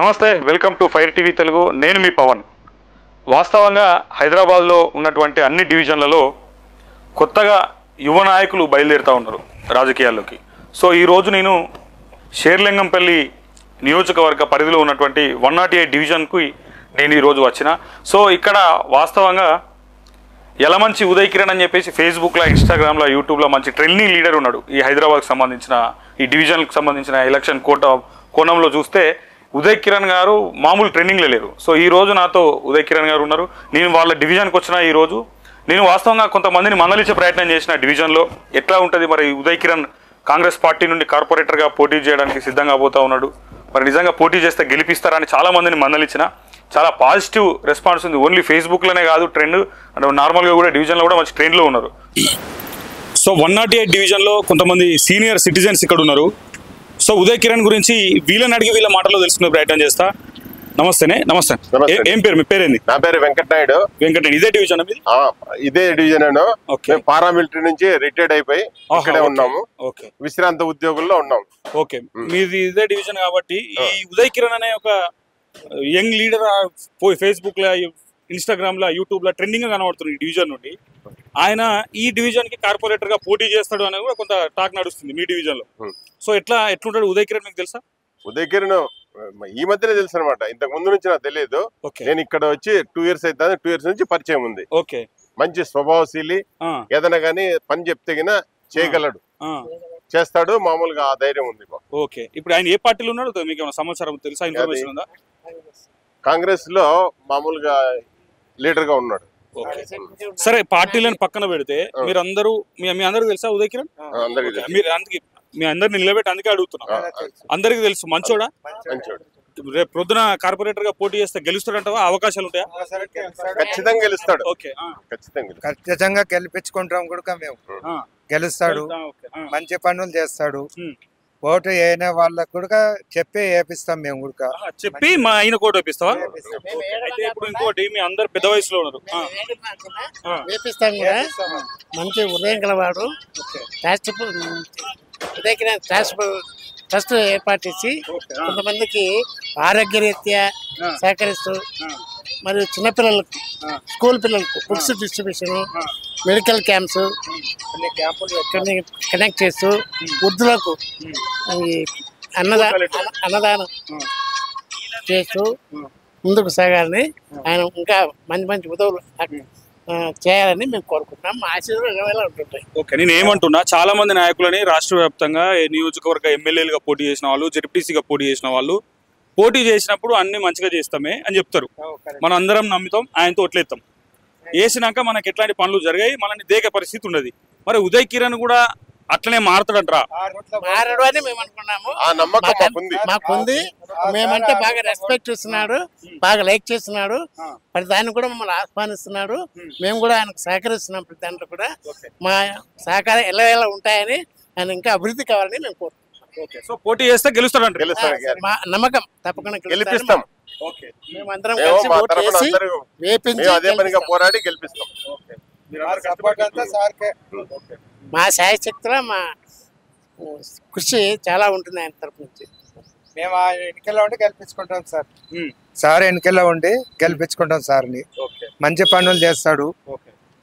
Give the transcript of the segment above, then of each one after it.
నమస్తే, welcome to fire TV Telugu. నేను మీ పవన్. వాస్తవంగా హైదరాబాద్లో ఉన్నటువంటి అన్ని డివిజన్లలో కొత్తగా యువ నాయకులు బయలుదేరుతూ ఉన్నారు రాజకీయాల్లోకి. సో ఈరోజు నేను షేర్లింగంపల్లి నియోజకవర్గ పరిధిలో ఉన్నటువంటి 108 డివిజన్కి నేను ఈరోజు వచ్చిన. సో ఇక్కడ వాస్తవంగా యలమంచి ఉదయ్ కిరణ్ అని చెప్పేసి ఫేస్బుక్లో, ఇన్స్టాగ్రామ్లో, యూట్యూబ్లో మంచి ట్రెండింగ్ లీడర్ ఉన్నాడు. ఈ హైదరాబాద్కి సంబంధించిన ఈ డివిజన్కి సంబంధించిన ఎలక్షన్ కోణంలో చూస్తే ఉదయ్ కిరణ్ గారు మామూలు ట్రెండింగ్లో లేరు. సో ఈరోజు నాతో ఉదయ్ కిరణ్ గారు ఉన్నారు. నేను వాళ్ళ డివిజన్కి వచ్చిన ఈరోజు నేను వాస్తవంగా కొంతమందిని మందలించే ప్రయత్నం చేసిన డివిజన్లో ఎట్లా ఉంటుంది. మరి ఉదయ్ కిరణ్ కాంగ్రెస్ పార్టీ నుండి కార్పొరేటర్గా పోటీ చేయడానికి సిద్ధంగా పోతూ ఉన్నాడు. మరి నిజంగా పోటీ చేస్తే గెలిపిస్తారని చాలామందిని మందలించిన. చాలా పాజిటివ్ రెస్పాన్స్ ఉంది. ఓన్లీ ఫేస్బుక్లోనే కాదు, ట్రెండ్ అంటే నార్మల్గా కూడా డివిజన్లో కూడా మంచి ట్రెండ్లో ఉన్నారు. సో 108 డివిజన్లో కొంతమంది సీనియర్ సిటిజన్స్ ఇక్కడ ఉన్నారు. సో ఉదయ్ కిరణ్ గురించి వీళ్ళని అడిగి వీళ్ళ మాటలో తెలుసుకునే ప్రయత్నం చేస్తా. నమస్తేనే. నమస్తే. ఏం పేరు? మీ పేరేంది? నా పేరు వెంకటనాయుడు. వెంకటనాయుడు. ఇదే డివిజన్? ఇదే డివిజన్. పారామిలిటరీ నుంచి రిటైర్డ్ అయిపోయి ఇక్కడే ఉన్నాము. విశ్రాంత ఉద్యోగుల్లో ఉన్నాము. ఓకే, మీది ఇదే డివిజన్ కాబట్టి ఈ ఉదయ్ కిరణ్ అనే ఒక యంగ్ లీడర్ ఫేస్బుక్ లో, ఇన్స్టాగ్రామ్ లో, యూట్యూబ్ లో ట్రెండింగ్ గా కనబడుతుంది ఈ డివిజన్ నుండి. ఆయన ఈ డివిజన్ కి కార్పొరేటర్ గా పోటీ చేస్తాడు అనేది కూడా కొంత టాక్ నడుస్తుంది మీ డివిజన్ లో. సో ఎట్లుంటాడు ఉదయ్ కిరణ్, మీకు తెలుసా? ఉదయ్ కిరణ్ ఈ మధ్యనే తెలుసు అనమాట. ఇంతకు ముందు నుంచి నాకు తెలియదు. నేను ఇక్కడ వచ్చి 2 years అవుతుంది. 2 years నుంచి పరిచయం ఉంది. ఓకే, మంచి స్వభావశీలి. ఏదైనా గానీ పని చెప్తే గినా చేయగలడు, చేస్తాడు. మామూలుగా ఆ ధైర్యం ఉంది. ఓకే, ఇప్పుడు ఆయన ఏ పార్టీలో ఉన్నాడు మీకు ఏమైనా సమాచారం తెలుసా? ఇన్ఫర్మేషన్ ఉందా? కాంగ్రెస్ లో మామూలుగా లీడర్ గా ఉన్నాడు. సరే, పార్టీలను పక్కన పెడితే మీరు అందరూ మీ అందరికి తెలుసా ఉదయ్ కిరణ్? మీరు అందుకే మీ అందరిని నిలబెట్టి అందుకే అడుగుతున్నా. అందరికి తెలుసు. మంచోడా? రేపు ప్రొద్దున కార్పొరేటర్ గా పోటీ చేస్తే గెలుస్తాడంటావా? అవకాశాలు ఉంటాయా? ఖచ్చితంగా గెలుస్తాడు. ఓకే, ఖచ్చితంగా గెలిపించుకుంటాం కూడా. మేము గెలుస్తాడు, మంచి పనులు చేస్తాడు. ఓటు అయిన వాళ్ళకు కూడా చెప్పి వేపిస్తాం. మేము కూడా చెప్పి మా ఆయన కోట వేపిస్తావా? అయితే ఇప్పుడు ఇంకోటి, మీ అందరు పెద్ద వయసులో ఉన్నారు. వేపిస్తాం కూడా. మంచి ఉదయం గలవాడు. ట్రస్ట్ ఏర్పాటు చేసి కొంతమందికి ఆరోగ్యరీత్యా సహకరిస్తూ, మరియు చిన్నపిల్లలకు, స్కూల్ పిల్లలకు books distribution, medical camps connect చేస్తూ, వృద్ధులకు అన్నదానం చేస్తూ ముందుకు సాగాలని, ఆయన ఇంకా మంచి మంచి ఉదవులు చేయాలని మేము కోరుకుంటున్నాం. మా ఆశీర్వాదాలు ఉంటుంటాయి. ఓకే, నేను ఏమంటున్నా, చాలా మంది నాయకులని రాష్ట్ర వ్యాప్తంగా నియోజకవర్గ ఎమ్మెల్యేలుగా పోటీ చేసిన వాళ్ళు, జెడ్పీటీసీగా పోటీ చేసిన వాళ్ళు పోటీ చేసినప్పుడు అన్ని మంచిగా చేస్తామే అని చెప్తారు. మనం అందరం నమ్ముతాం, ఆయనతో ఓట్లేస్తాం. వేసినాక మనకి ఎట్లాంటి పనులు జరిగాయి, మనల్ని దేకే పరిస్థితి ఉండదు. మరి ఉదయ్ కిరణ్ కూడా అట్లనే మారుతాడంటరా? మారడు అని మేము అనుకున్నాము. మాకుంది. మేమంటే బాగా రెస్పెక్ట్ ఇస్తున్నాడు, బాగా లైక్ చేస్తున్నాడు. మరి దాన్ని కూడా మమ్మల్ని ఆహ్వానిస్తున్నాడు. మేము కూడా ఆయనకు సహకరిస్తున్నాం. ప్రతి దాంట్లో కూడా మా సహకారం ఎలా ఉంటాయని, ఆయన ఇంకా అభివృద్ధి కావాలని మేము కోరుకుంటున్నాం. సో పోటీ చేస్తే గెలుస్తాడంట? నమ్మకం, తప్పకుండా గెలిపిస్తాం. మేమందరం కలిసి ఓటు వేసి వేపించి పోరాడి గెలిపిస్తాం. మా శాయశక్తిలో మా కృషి చాలా ఉంటుంది ఆయన తరపు నుంచి. మేము ఆ ఎన్నికల్లో ఉండి గెలిపించుకుంటాం సార్. సార్ ఎన్నికల్లో ఉండి గెలిపించుకుంటాం సార్ని. మంచి పనులు చేస్తాడు.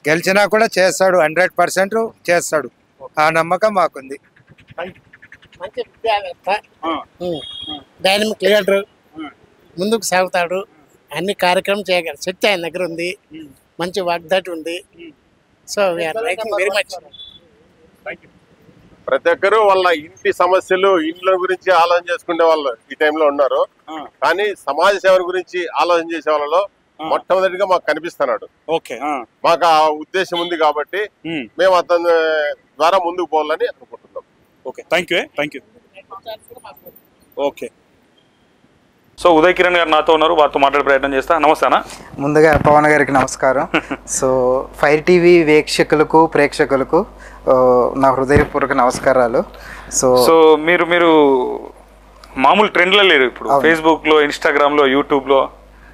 గెలిచినా కూడా చేస్తాడు, 100% చేస్తాడు. ఆ నమ్మకం మాకుంది. మంచి విద్యావేత్త, డైనమిక్ లీడర్, ముందుకు సాగుతాడు. అన్ని కార్యక్రమం చేయగల శక్తి ఆయన దగ్గర ఉంది. మంచి వాగ్దాటి ఉంది. So we are liking very much. ప్రతి ఒక్కరు వాళ్ళ ఇంటి సమస్యలు, ఇండ్ల గురించి ఆలోచన చేసుకునే వాళ్ళు ఈ టైంలో ఉన్నారు. కానీ సమాజ సేవ గురించి ఆలోచన చేసే వాళ్ళలో మొట్టమొదటిగా మాకు కనిపిస్తున్నాడు. మాకు ఆ ఉద్దేశం ఉంది కాబట్టి మేము అతని ద్వారా ముందుకు పోవాలని అనుకుంటున్నాం. Okay, thank you. Okay, so Uday Kiran గారు నాతో ఉన్నారు, వారితో మాట్లాడే ప్రయత్నం చేస్తా. నమస్తే అన్న. ముందుగా పవన్ గారికి నమస్కారం. సో ఫైర్ టీవీ వీక్షకులకు, ప్రేక్షకులకు నా హృదయపూర్వక నమస్కారాలు. సో మీరు మామూలు ట్రెండ్లో లేరు ఇప్పుడు. ఫేస్బుక్లో, ఇన్స్టాగ్రామ్లో, యూట్యూబ్లో.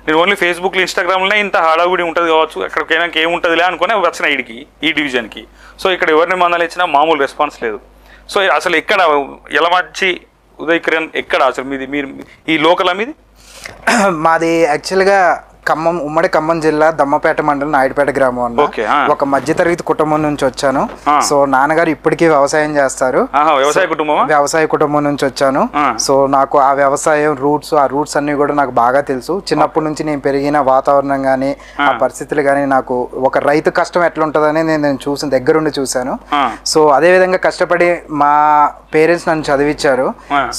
నేను ఓన్లీ ఫేస్బుక్లో, ఇన్స్టాగ్రామ్లోనే ఇంత హడావుడి ఉంటుంది కావచ్చు, ఎక్కడికైనా ఏముంటుందిలే అనుకునే వచ్చిన ఈ డివిజన్కి. సో ఇక్కడ ఎవరిని మందలిచ్చినా మామూలు రెస్పాన్స్ లేదు. సో అసలు ఎక్కడ యలమంచి ఉదయ్ కిరణ్ ఎక్కడ అసలు మీది? మీరు ఈ లోకల్ మీది? మాది యాక్చువల్గా ఖమ్మం, ఉమ్మడి ఖమ్మం జిల్లా దమ్మపేట మండలం నాయుడుపేట గ్రామం అన్న. ఒక మధ్యతరగతి కుటుంబం నుంచి వచ్చాను. సో నాన్నగారు ఇప్పటికీ వ్యవసాయం చేస్తారు. వ్యవసాయ కుటుంబం నుంచి వచ్చాను. సో నాకు ఆ వ్యవసాయం ఆ రూట్స్ అన్ని కూడా నాకు బాగా తెలుసు. చిన్నప్పటి నుంచి నేను పెరిగిన వాతావరణం కానీ ఆ పరిస్థితులు కానీ నాకు ఒక రైతు కష్టం ఎట్లుంటదని నేను చూసి దగ్గరుండి చూశాను. సో అదే విధంగా కష్టపడి మా పేరెంట్స్ నన్ను చదివించారు.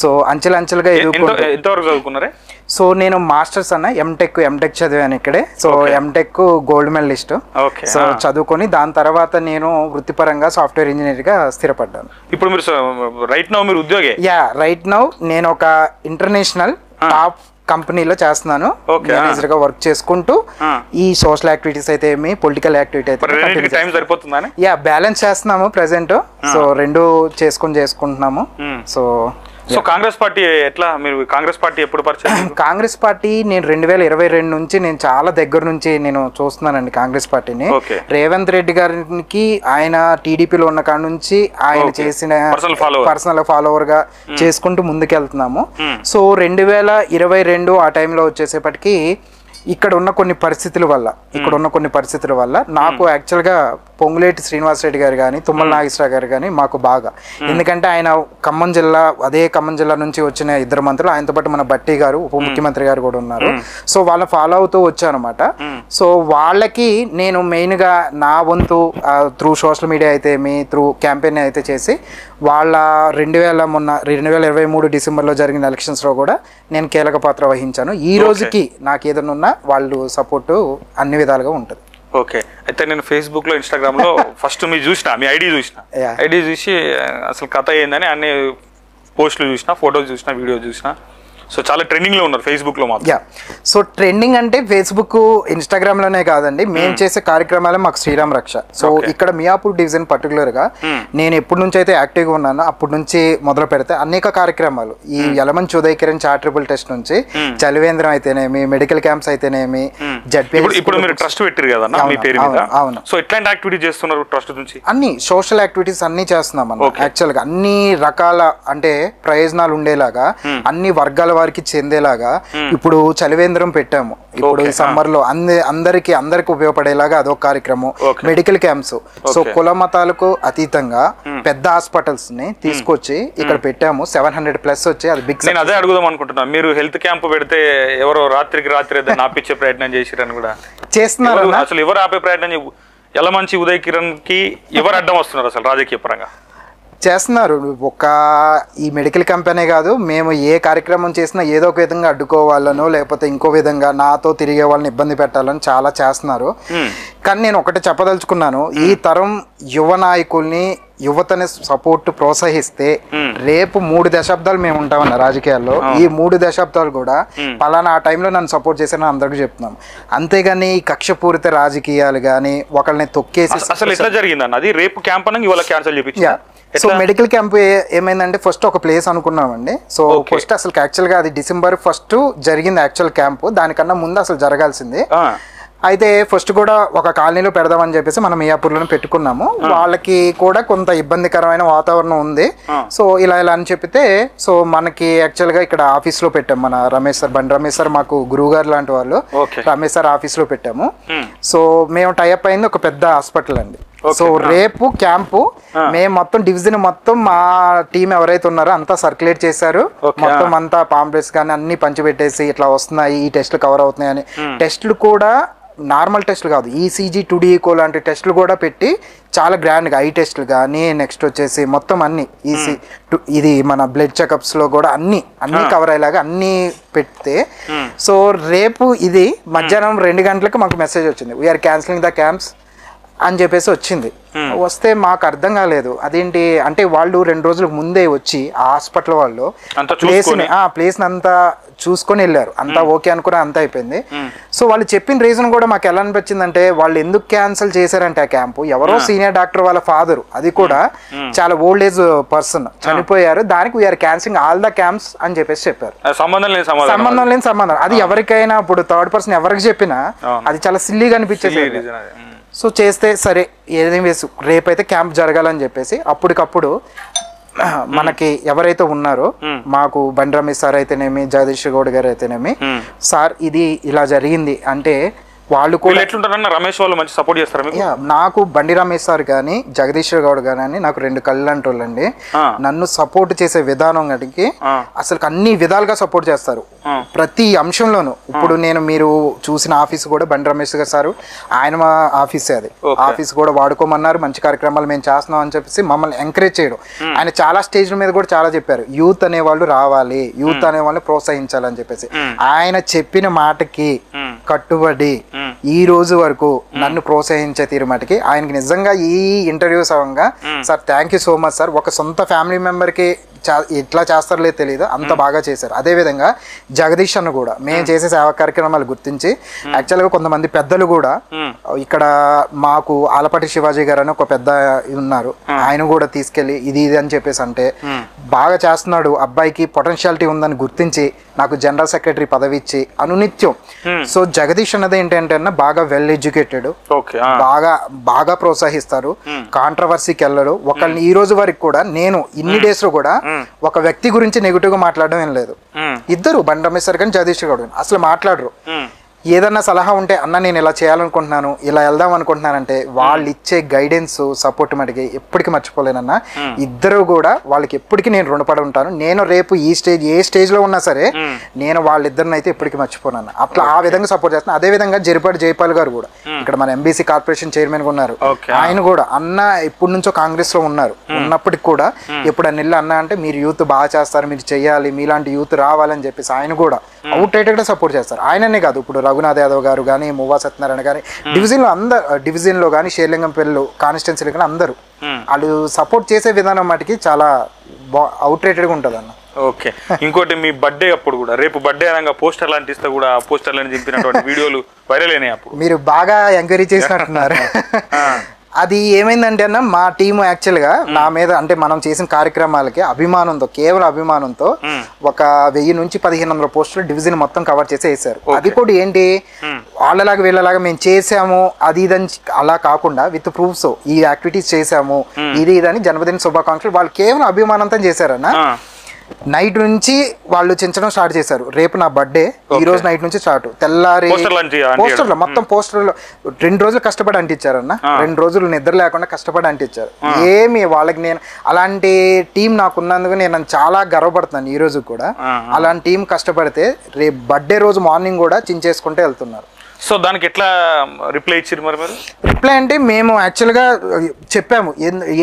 సో అంచెలంచెలుగా చదువుకున్నారే. సో నేను మాస్టర్స్ అన్న ఎంటెక్ చదివాను ఇక్కడే. So MTech gold medallist. So చదువుకొని దాని తర్వాత నేను వృత్తిపరంగా సాఫ్ట్వేర్ ఇంజనీర్ గా స్థిరపడ్డాను. ఇప్పుడు మీరు రైట్ నౌ నేను ఒక ఇంటర్నేషనల్ టాప్ కంపెనీలో చేస్తున్నాను. మేనేజర్ గా వర్క్ చేసుకుంటూ ఈ సోషల్ యాక్టివిటీస్ అయితే ఏమి, పొలిటికల్ యాక్టివిటీ అయితే బ్యాలెన్స్ చేస్తున్నాము ప్రెసెంట్. సో రెండు చేసుకుంటున్నాము. సో కాంగ్రెస్ పార్టీ ఎట్లా, మీరు కాంగ్రెస్ పార్టీ ఎప్పుడు పరిచయం? కాంగ్రెస్ పార్టీ నేను 2022 నుంచి నేను చాలా దగ్గర నుంచి నేను చూస్తున్నానండి కాంగ్రెస్ పార్టీని. రేవంత్ రెడ్డి గారికి ఆయన టీడీపీలో ఉన్న కాడ నుంచి ఆయన చేసిన పర్సనల్ ఫాలోవర్ గా చేసుకుంటూ ముందుకెళ్తున్నాము. సో 2022 ఆ టైంలో వచ్చేసేపటికి ఇక్కడ ఉన్న కొన్ని పరిస్థితుల వల్ల నాకు యాక్చువల్గా పొంగులేటి శ్రీనివాసరెడ్డి గారు కానీ తుమ్మల నాగేశ్వరరావు గారు కానీ మాకు బాగా, ఎందుకంటే ఆయన ఖమ్మం జిల్లా నుంచి వచ్చిన ఇద్దరు మంత్రులు, ఆయనతో పాటు మన బట్టి గారు ఉప ముఖ్యమంత్రి గారు కూడా ఉన్నారు. సో వాళ్ళని ఫాలో అవుతూ వచ్చానమాట. సో వాళ్ళకి నేను మెయిన్గా నా వంతు త్రూ సోషల్ మీడియా అయితే త్రూ క్యాంపెయిన్ అయితే చేసి వాళ్ళ 2023 డిసెంబర్లో జరిగిన ఎలక్షన్స్లో కూడా నేను కీలక పాత్ర వహించాను. ఈ రోజుకి నాకు ఏదైనా ఉన్నా వాళ్ళు సపోర్టు అన్ని విధాలుగా ఉంటుంది. ఓకే, అయితే నేను ఫేస్బుక్ లో, ఇన్స్టాగ్రామ్ లో ఫస్ట్ మీ ఐడి చూసి అసలు కథ ఏందని అన్ని పోస్టులు చూసిన, ఫోటోలు చూసిన, వీడియో చూసిన. సో చాలా ట్రెండింగ్ లో ఉన్నారు ఫేస్బుక్ లో మాత్రం. సో ట్రెండింగ్ అంటే ఫేస్బుక్, ఇన్స్టాగ్రామ్ లోనే కాదండి, మేము చేసే కార్యక్రమాలే మాకు శ్రీరామ్ రక్ష. సో ఇక్కడ మియాపూర్ డివిజన్ పర్టికులర్ గా నేను ఎప్పటి నుంచి అయితే యాక్టివ్గా ఉన్నానో అప్పటి నుంచి మొదలు పెడితే అనేక కార్యక్రమాలు, ఈ యలమంచి ఉదయ్ కిరణ్ చారిటబుల్ టెస్ట్ నుంచి చలివేంద్రం అయితేనేమి, మెడికల్ క్యాంప్స్ అయితేనేమి, జడ్పీ. ఇప్పుడు మీరు ట్రస్ట్ పెట్టారు కదా మీ పేరు మీద. అవును. సో ఎట్లాంటి యాక్టివిటీ చేస్తున్నారు ట్రస్ట్ నుంచి? అన్ని సోషల్ యాక్టివిటీస్ అన్ని చేస్తున్నాం అన్న. యాక్చువల్ గా అన్ని రకాల అంటే ప్రయోజనాలు ఉండేలాగా, అన్ని వర్గాల వారికి చెందేలాగా ఇప్పుడు చలివేంద్రం పెట్టాము. ఇప్పుడు ఈ సమ్మర్ లో అందరికి ఉపయోగపడేలాగా అదొక కార్యక్రమం. మెడికల్ క్యాంప్స్, సో కుల మతాలకు అతీతంగా పెద్ద హాస్పిటల్స్ ని తీసుకొచ్చి ఇక్కడ పెట్టాము. 700+ వచ్చి అది బిగ్. నేను అదే అడుగుదాం అనుకుంటున్నా, మీరు హెల్త్ క్యాంప్ పెడితే ఎవరో రాత్రికి ఆపించే ప్రయత్నం చేసిరని కూడా చేస్తున్నారు. అసలు ఎవరు ఆపే ప్రయత్నం? యలమంచి ఉదయ్ కిరణ్ కి ఎవరు అడ్డం వస్తున్నారు అసలు రాజకీయ పరంగా? చేస్తున్నారు. ఈ మెడికల్ కంపెనీ కాదు, మేము ఏ కార్యక్రమం చేసినా ఏదో ఒక విధంగా అడ్డుకోవాలనో లేకపోతే ఇంకో విధంగా నాతో తిరిగే వాళ్ళని ఇబ్బంది పెట్టాలని చాలా చేస్తున్నారు. కానీ నేను ఒకటి చెప్పదలుచుకున్నాను, ఈ తరం యువ నాయకుల్ని, యువతని సపోర్ట్ ప్రోత్సహిస్తే రేపు 3 దశాబ్దాలు మేము ఉంటామన్న రాజకీయాల్లో. ఈ 3 దశాబ్దాలు కూడా పలానా ఆ టైంలో నన్ను సపోర్ట్ చేశానని అందరికీ చెప్తున్నాం. అంతేగాని ఈ కక్షపూరిత రాజకీయాలు కానీ ఒకళ్ళని తొక్కేసి అసలు ఎట్లా జరిగిందన్న అది? రేపు క్యాంప్ అని ఇవాళ క్యాన్సిల్ చేయించా. సో మెడికల్ క్యాంప్ ఏమైందంటే ఫస్ట్ ఒక ప్లేస్ అనుకున్నామండి. సో ఫస్ట్ అసలు యాక్చువల్గా అది December 1 జరిగింది యాక్చువల్ క్యాంప్. దానికన్నా ముందు అసలు జరగాల్సింది. అయితే ఫస్ట్ కూడా ఒక కాలనీలో పెడదామని చెప్పేసి మనం మియాపూర్లోనే పెట్టుకున్నాము. వాళ్ళకి కూడా కొంత ఇబ్బందికరమైన వాతావరణం ఉంది. సో ఇలా అని చెప్పితే, సో మనకి యాక్చువల్గా ఇక్కడ ఆఫీస్లో పెట్టాము. మన బండి రమేష్ సార్ మాకు గురువు గారు లాంటి వాళ్ళు. రమేష్ సార్ ఆఫీస్లో పెట్టాము. సో మేము టైఅప్ అయింది ఒక పెద్ద హాస్పిటల్ అండి. సో రేపు క్యాంపు మేము మొత్తం డివిజన్ మొత్తం మా టీం ఎవరైతే ఉన్నారో అంతా సర్క్యులేట్ చేశారు. మొత్తం అంతా పాంప్లెట్స్ కానీ అన్ని పంచిపెట్టేసి ఇట్లా వస్తున్నాయి, ఈ టెస్ట్లు కవర్ అవుతున్నాయి అని. టెస్ట్లు కూడా నార్మల్ టెస్ట్లు కాదు, ఈసీజీ 2D ఈకో లాంటి టెస్ట్లు కూడా పెట్టి చాలా గ్రాండ్గా ఐ టెస్ట్లు కానీ, నెక్స్ట్ వచ్చేసి మొత్తం అన్ని ఇది మన బ్లడ్ చెకప్స్లో కూడా అన్ని కవర్ అయ్యేలాగా అన్నీ పెడితే, సో రేపు ఇది మధ్యాహ్నం 2 గంటలకు మాకు మెసేజ్ వచ్చింది, వీఆర్ క్యాన్సిలింగ్ ద క్యాంప్స్ అని చెప్పేసి వచ్చింది. వస్తే మాకు అర్థం కాలేదు, అదేంటి అంటే వాళ్ళు 2 రోజులకు ముందే వచ్చి ఆ హాస్పిటల్ వాళ్ళు ప్లేస్ అంతా చూసుకొని వెళ్ళారు. అంతా ఓకే అనుకున్నా, అంతా అయిపోయింది. సో వాళ్ళు చెప్పిన రీజన్ కూడా మాకు ఎలా అనిపించింది అంటే, వాళ్ళు ఎందుకు క్యాన్సిల్ చేశారంటే ఆ క్యాంపు, ఎవరో సీనియర్ డాక్టర్ వాళ్ళ ఫాదర్, అది కూడా చాలా ఓల్డ్ ఏజ్ పర్సన్ చనిపోయారు, దానికి we are cancelling all the camps అని చెప్పేసి చెప్పారు. సంబంధం లేని సంబంధం. అది ఎవరికైనా ఇప్పుడు థర్డ్ పర్సన్ ఎవరికి చెప్పినా అది చాలా సిల్లీగా అనిపించేది. సో చేస్తే సరే ఏదేం వేసు రేపైతే క్యాంప్ జరగాలని చెప్పేసి అప్పటికప్పుడు మనకి ఎవరైతే ఉన్నారో మాకు బండి రమేష్ సార్ అయితేనేమి, జగదీష్ గౌడ్ గారు అయితేనేమి, సార్ ఇది ఇలా జరిగింది అంటే వాళ్ళు కూడా ఎట్లుంటారన్న రమేష్ వాళ్ళు మంచి సపోర్ట్ చేస్తారు మీకు? నాకు బండి రమేష్ సార్ కానీ జగదీశ్వర్ గౌడ్ కానీ నాకు 2 కళ్ళు అంటోళ్ళండి. నన్ను సపోర్ట్ చేసే విధానం గడికి అసలు అన్ని విధాలుగా సపోర్ట్ చేస్తారు ప్రతి అంశంలోనూ. ఇప్పుడు నేను మీరు చూసిన ఆఫీస్ కూడా బండి రమేష్ గారు సార్ ఆయన మా ఆఫీసే, అది ఆఫీస్ కూడా వాడుకోమన్నారు, మంచి కార్యక్రమాలు మేము చేస్తున్నాం అని చెప్పేసి మమ్మల్ని ఎంకరేజ్ చేయడం. ఆయన చాలా స్టేజ్ల మీద కూడా చాలా చెప్పారు, యూత్ అనేవాళ్ళు రావాలి, యూత్ అనే వాళ్ళని ప్రోత్సహించాలని చెప్పేసి. ఆయన చెప్పిన మాటకి కట్టుబడి ఈ రోజు వరకు నన్ను ప్రోత్సహించే తీరుమాటికి ఆయనకి నిజంగా ఈ ఇంటర్వ్యూ సవంగా sir thank you so much sir. ఒక సొంత ఫ్యామిలీ మెంబర్కి ఎట్లా చేస్తారో లేదు తెలియదు, అంత బాగా చేశారు. అదేవిధంగా జగదీష్ అన్న కూడా మేము చేసే సేవా కార్యక్రమాలు గుర్తించి యాక్చువల్గా కొంతమంది పెద్దలు కూడా ఇక్కడ మాకు ఆలపాటి శివాజీ గారు అని ఒక పెద్ద ఉన్నారు, ఆయన కూడా తీసుకెళ్ళి ఇది అని చెప్పేసి అంటే బాగా చేస్తున్నాడు, అబ్బాయికి పొటెన్షియాలిటీ ఉందని గుర్తించి నాకు జనరల్ సెక్రటరీ పదవి ఇచ్చి అనునిత్యం. సో జగదీష్ అన్నది ఏంటంటే అన్న బాగా వెల్ ఎడ్యుకేటెడ్, బాగా ప్రోత్సహిస్తారు, కాంట్రవర్సీకి వెళ్ళడు. ఒకళ్ళని ఈ రోజు వరకు కూడా నేను ఇన్ని డేస్ లో కూడా ఒక వ్యక్తి గురించి నెగిటివ్ గా మాట్లాడడం ఏం లేదు. ఇద్దరు బండి రమేష్ సార్ కానీ జగదీష్ గౌడ్ అసలు మాట్లాడరు. ఏదన్నా సలహా ఉంటే అన్న నేను ఇలా చేయాలనుకుంటున్నాను, ఇలా వెళ్దాం అనుకుంటున్నానంటే వాళ్ళు ఇచ్చే గైడెన్స్ సపోర్ట్ మటుకి ఎప్పటికీ మర్చిపోలేనన్న. ఇద్దరు కూడా వాళ్ళకి ఎప్పటికీ నేను రుణపడి ఉంటాను. నేను రేపు ఏ స్టేజ్ లో ఉన్నా సరే నేను వాళ్ళిద్దరిని అయితే ఎప్పటికీ మర్చిపోనన్న. అట్లా ఆ విధంగా సపోర్ట్ చేస్తాను. అదే విధంగా జరిపాటి జైపాల్ గారు కూడా ఇక్కడ మన ఎంబీసీ కార్పొరేషన్ చైర్మన్ గా ఉన్నారు. ఆయన కూడా అన్న ఎప్పటి నుంచో కాంగ్రెస్ లో ఉన్నారు, ఉన్నప్పటికి కూడా ఎప్పుడు అన్న అన్న అంటే మీరు యూత్ బాగా చేస్తారు, మీరు చెయ్యాలి, మీలాంటి యూత్ రావాలని చెప్పేసి ఆయన కూడా అవుట్ రైట్ గా సపోర్ట్ చేస్తారు. ఆయననే కాదు, ఇప్పుడు రఘునాథ్ యాదవ్ గారు కానీ, మువ్వా సత్యనారాయణ కానీ, డివిజన్ లో కానీ, షేర్లింగంపల్లి కాన్స్టిట్యున్సీలో కానీ అందరూ వాళ్ళు సపోర్ట్ చేసే విధానం మటుకి చాలా అవుట్ రైటెడ్ గా ఉంటుంది అన్న. ఓకే, ఇంకోటి మీ బర్త్డే అప్పుడు కూడా, రేపు బర్త్డే అనగా పోస్టర్లు అంటిస్తే కూడా పోస్టర్లను చింపినటువంటి వీడియోలు వైరల్ అయినాయి. అప్పుడు మీరు బాగా ఎంక్వైరీ చేసినట్టున్నారు. అది ఏమైందంటే అన్న మా టీము యాక్చువల్గా నా మీద అంటే మనం చేసిన కార్యక్రమాలకి అభిమానంతో, కేవలం అభిమానంతో ఒక 1000 నుంచి 1500 పోస్టులు డివిజన్ మొత్తం కవర్ చేసి వేశారు. అది కూడా ఏంటి వాళ్ళలాగా వీళ్ళలాగా మేము చేసాము అది ఇదని అలా కాకుండా విత్ ప్రూఫ్స్ ఈ యాక్టివిటీస్ చేసాము ఇది ఇదని జన్మదిన శుభాకాంక్షలు వాళ్ళు కేవలం అభిమానంతో చేశారన్న. నైట్ నుంచి వాళ్ళు చించడం స్టార్ట్ చేశారు. రేపు నా బర్త్డే, ఈ రోజు నైట్ నుంచి స్టార్ట్. తెల్లారి పోస్టర్లు మొత్తం పోస్టర్లు 2 రోజులు కష్టపడి అంటించారన్న. 2 రోజులు నిద్ర లేకుండా కష్టపడి అంటించారు. ఏమి వాళ్ళకి నేను అలాంటి టీం నాకున్నందుకు నేను చాలా గర్వపడుతున్నాను ఈ రోజు కూడా. అలాంటి టీం కష్టపడితే రేపు బర్త్డే రోజు మార్నింగ్ కూడా చించేసుకుంటే వెళ్తున్నారు. సో దానికి ఎట్లా రిప్లై ఇచ్చారు మరి? రిప్లై అంటే మేము యాక్చువల్గా చెప్పాము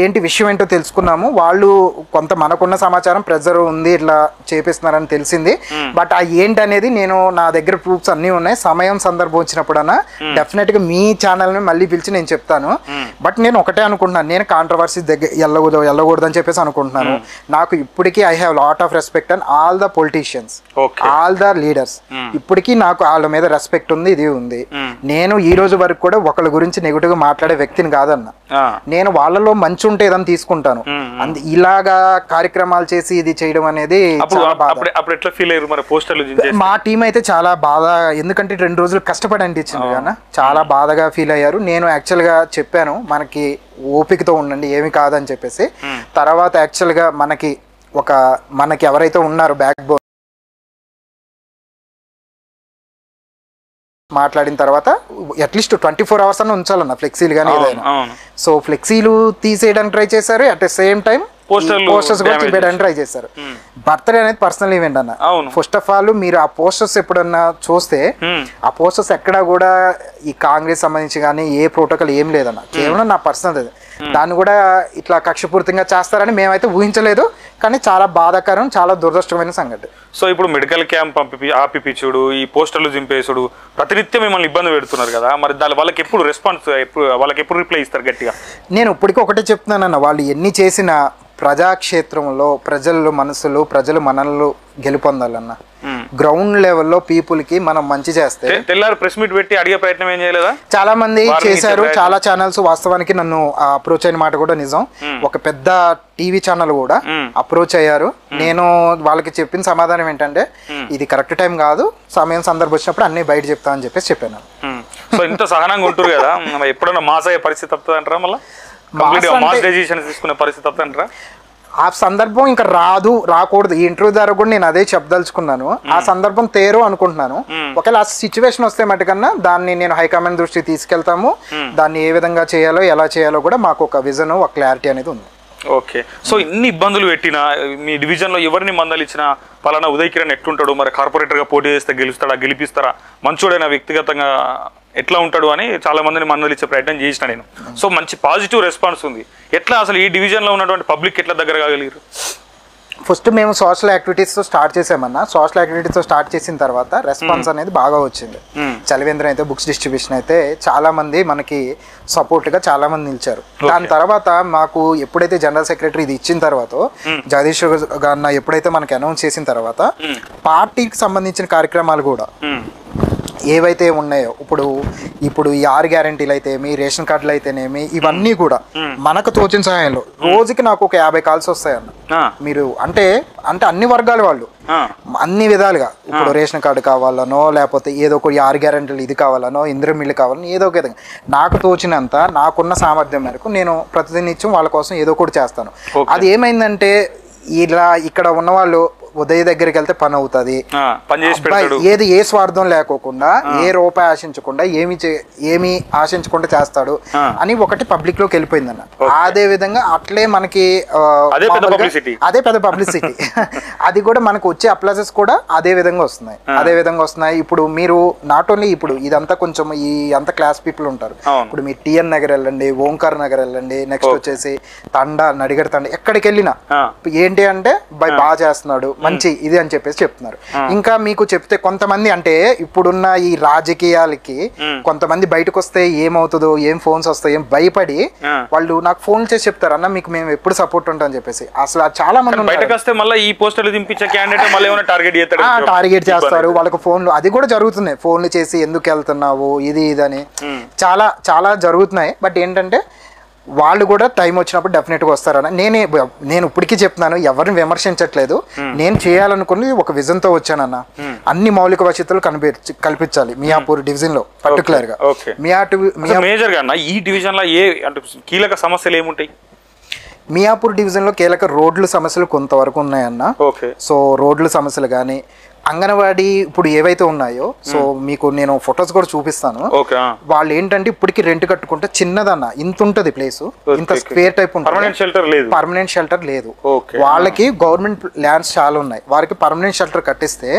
ఏంటి విషయం ఏంటో తెలుసుకున్నాము. వాళ్ళు కొంత మనకున్న సమాచారం ప్రెజర్ ఉంది ఇట్లా చేపిస్తున్నారని తెలిసింది. బట్ ఆ ఏంటి అనేది నేను నా దగ్గర ప్రూఫ్స్ అన్నీ ఉన్నాయి. సమయం సందర్భం వచ్చినప్పుడన్నా డెఫినెట్గా మీ ఛానల్ని మళ్ళీ పిలిచి నేను చెప్తాను. బట్ నేను ఒకటే అనుకుంటున్నాను, నేను కాంట్రవర్సీ దగ్గర వెళ్ళకూడదు అని చెప్పేసి అనుకుంటున్నాను. నాకు ఇప్పటికీ I have lot of respect and all the politicians, all the leaders. ఇప్పటికీ నాకు వాళ్ళ మీద రెస్పెక్ట్ ఉంది, ఇది ఉంది. నేను ఈ రోజు వరకు కూడా ఒకళ్ళ గురించి నెగిటివ్ గా మాట్లాడే వ్యక్తిని కాదన్న. నేను వాళ్ళలో మంచి ఉంటే ఏదైనా తీసుకుంటాను. ఇలాగా కార్యక్రమాలు చేసి ఇది చేయడం అనేది మా టీం అయితే చాలా బాధ. ఎందుకంటే 2 రోజులు కష్టపడి అనిపించింది కదా, చాలా బాధగా ఫీల్ అయ్యారు. నేను యాక్చువల్ గా చెప్పాను మనకి ఓపికతో ఉండండి ఏమి కాదని చెప్పేసి. తర్వాత యాక్చువల్ గా మనకి ఎవరైతే ఉన్నారో బ్యాక్ బోన్ మాట్లాడిన తర్వాత అట్లీస్ట్ 24 hours అన్న ఉంచాలన్న ఫ్లెక్సీలు కానీ ఏదైనా. సో ఫ్లెక్సీలు తీసేయడానికి ట్రై చేశారు, at the same time posters కూడా తీయడానికి ట్రై చేశారు. బర్త్డే అనేది పర్సనల్ ఈవెంట్ అన్న. ఫస్ట్ ఆఫ్ ఆల్ మీరు ఆ పోస్టర్స్ ఎప్పుడన్నా చూస్తే ఆ పోస్టర్స్ ఎక్కడా కూడా ఈ కాంగ్రెస్ సంబంధించి కానీ ఏ ప్రోటోకాల్ ఏం లేదన్న, కేవలం నా పర్సనల్. దాన్ని కూడా ఇట్లా కక్షపూర్తిగా చేస్తారని మేమైతే ఊహించలేదు. కానీ చాలా బాధాకరం, చాలా దురదృష్టమైన సంఘటన. సో ఇప్పుడు మెడికల్ క్యాంప్ ఆపిపిచుడు, ఈ పోస్టర్లు చింపేసుడు ప్రతినిత్యం మిమ్మల్ని ఇబ్బంది పెడుతున్నారు కదా, మరి దాని వాళ్ళకి ఎప్పుడు రెస్పాన్స్, వాళ్ళకి ఎప్పుడు రిప్లై ఇస్తారు గట్టిగా? నేను ఇప్పటికీ ఒకటే చెప్తున్నానన్న, వాళ్ళు ఎన్ని చేసినా ప్రజాక్షేత్రంలో ప్రజలు మనసులు, ప్రజలు మనల్ని గెలుపొందాలన్న. గ్రౌండ్ లెవెల్లో పీపుల్ కి మనం మంచి చేస్తే. తెల్లారు ప్రెస్ మీట్ పెట్టి అడిగే ప్రయత్నం ఏం చేయలేదా? చాలా మంది చేశారు, చాలా ఛానల్స్ వాస్తవానికి నన్ను అప్రోచ్ అయిన మాట కూడా నిజం. ఒక పెద్ద టీవీ ఛానల్ కూడా అప్రోచ్ అయ్యారు. నేను వాళ్ళకి చెప్పిన సమాధానం ఏంటంటే ఇది కరెక్ట్ టైం కాదు, సమయం సందర్భం వచ్చినప్పుడు అన్ని బయట చెప్తా అని చెప్పాను. సో ఇంత సహనంగా ఉంటారు కదా, ఎప్పుడైనా మాస్ అయ్యే పరిస్థితి వస్తుంది అంటారా? మళ్ళీ మాస్ డెసిషన్ తీసుకునే పరిస్థితి వస్తుంది అంటారా? ఆ సందర్భం ఇంకా రాకూడదు. ఈ ఇంటర్వ్యూ ద్వారా కూడా నేను అదే చెప్పదలుచుకున్నాను. ఆ సందర్భం తేరు అనుకుంటున్నాను. ఒకవేళ ఆ సిచ్యువేషన్ వస్తే మటుకన్నా దాన్ని నేను హైకమాండ్ దృష్టికి తీసుకెళ్తాము. దాన్ని ఏ విధంగా చేయాలో ఎలా చేయాలో కూడా మాకు ఒక విజన్, ఒక క్లారిటీ అనేది ఉంది. ఓకే. సో ఇన్ని ఇబ్బందులు పెట్టినా మీ డివిజన్లో ఎవరిని మందలిచ్చినా పలానా ఉదయ్ కిరణ్ ఎట్లుంటాడు, మరి కార్పొరేటర్గా పోటీ చేస్తే గెలుస్తాడా, గెలిపిస్తారా, మంచోడైనా వ్యక్తిగతంగా ఎట్లా ఉంటాడు అని చాలా మందిని మందలిచ్చే ప్రయత్నం చేసిన నేను. సో మంచి పాజిటివ్ రెస్పాన్స్ ఉంది. ఎట్లా అసలు ఈ డివిజన్లో ఉన్నటువంటి పబ్లిక్ ఎట్లా దగ్గర కాగలిగారు? ఫస్ట్ మేము సోషల్ యాక్టివిటీస్తో స్టార్ట్ చేసామన్నా. సోషల్ యాక్టివిటీస్తో స్టార్ట్ చేసిన తర్వాత రెస్పాన్స్ అనేది బాగా వచ్చింది. చలివేంద్రం అయితే, బుక్స్ డిస్ట్రిబ్యూషన్ అయితే చాలా మంది మనకి సపోర్ట్గా చాలా మంది నిలిచారు. దాని తర్వాత మాకు ఎప్పుడైతే జనరల్ సెక్రటరీ ఇది ఇచ్చిన తర్వాత, జగదీష్ గారు ఎప్పుడైతే మనకి అనౌన్స్ చేసిన తర్వాత పార్టీకి సంబంధించిన కార్యక్రమాలు కూడా ఏవైతే ఉన్నాయో, ఇప్పుడు ఈ 6 గ్యారెంటీలు అయితేమి, రేషన్ కార్డులు అయితేనేమి, ఇవన్నీ కూడా మనకు తోచిన సహాయంలో రోజుకి నాకు ఒక 50 కాల్స్ వస్తాయన్న. మీరు అంటే అన్ని వర్గాల వాళ్ళు అన్ని విధాలుగా, ఇప్పుడు రేషన్ కార్డు కావాలనో, లేకపోతే ఏదో ఒక 6 గ్యారెంటీలు ఇది కావాలనో, ఇందిరా మిల్లు కావాలనో, ఏదో ఒక విధంగా నాకు తోచినంత నాకున్న సామర్థ్యం మేరకు నేను ప్రతినిత్యం వాళ్ళ కోసం ఏదో ఒకటి చేస్తాను. అది ఏమైందంటే ఇలా ఇక్కడ ఉన్న వాళ్ళు ఉదయ్ దగ్గరికి వెళ్తే పని అవుతుంది, ఏది ఏ స్వార్థం లేకోకుండా, ఏ రూపాయి ఆశించకుండా, ఏమి ఆశించకుండా చేస్తాడు అని ఒకటి పబ్లిక్ లోకి వెళ్ళిపోయిందన్న. అదే విధంగా అట్లే మనకి అదే పెద్ద పబ్లిసిటీ అది కూడా మనకు వచ్చే అప్లాసెస్ కూడా అదే విధంగా వస్తున్నాయి. ఇప్పుడు మీరు నాట్ ఓన్లీ ఇప్పుడు ఇదంతా కొంచెం ఈ అంత క్లాస్ పీపుల్ ఉంటారు. ఇప్పుడు మీరు టిఎన్ నగర్ వెళ్ళండి, ఓంకార్ నగర్ వెళ్ళండి, నెక్స్ట్ వచ్చేసి తండా, నడిగడ తండ, ఎక్కడికి వెళ్ళినా ఏంటి అంటే బాగా చేస్తున్నాడు, మంచి ఇది అని చెప్పేసి చెప్తున్నారు. ఇంకా మీకు చెప్తే కొంతమంది అంటే ఇప్పుడున్న ఈ రాజకీయాలకి కొంతమంది బయటకు వస్తే ఏమవుతుందో, ఏం ఫోన్స్ వస్తాయి, ఏం భయపడి వాళ్ళు నాకు ఫోన్ చేసి చెప్తారు, అన్న మీకు మేము ఎప్పుడు సపోర్ట్ ఉంటాం అని చెప్పేసి. అసలు చాలా మంది బయటకు వస్తే మళ్ళీ ఈ పోస్టర్లు దింపించే క్యాండిడేట్ మళ్ళీ ఏమైనా టార్గెట్ చేస్తారు. వాళ్ళకి ఫోన్లు అది కూడా జరుగుతున్నాయి, ఫోన్లు చేసి ఎందుకు వెళ్తున్నావు ఇది అని చాలా చాలా జరుగుతున్నాయి. బట్ ఏంటంటే వాళ్ళు కూడా టైం వచ్చినప్పుడు డెఫినెట్గా వస్తారన్న. నేను ఇప్పటికీ చెప్తున్నాను, ఎవరిని విమర్శించట్లేదు. నేను చేయాలనుకుని ఒక విజన్తో వచ్చానన్న. అన్ని మౌలిక వసతులు కల్పించాలి మియాపూర్ డివిజన్ లో, పర్టికులర్ గా మేజర్ గా ఈ డివిజన్ లో కీలక సమస్యలు ఏముంటాయి? మియాపూర్ డివిజన్ లో కీలక రోడ్ల సమస్యలు కొంతవరకు ఉన్నాయన్న. సో రోడ్ల సమస్యలు కానీ, అంగన్వాడీ ఇప్పుడు ఏవైతే ఉన్నాయో, సో మీకు నేను ఫొటోస్ కూడా చూపిస్తాను. వాళ్ళు ఏంటంటే ఇప్పటికి రెంట్ కట్టుకుంటే చిన్నదన్న, ఇంత ఉంటది ప్లేస్, ఇంత స్క్వేర్ టైప్ ఉంటుంది, పర్మనెంట్ షెల్టర్ లేదు. వాళ్ళకి గవర్నమెంట్ ల్యాండ్స్ చాలా ఉన్నాయి, వారికి పర్మనెంట్ షెల్టర్ కట్టిస్తే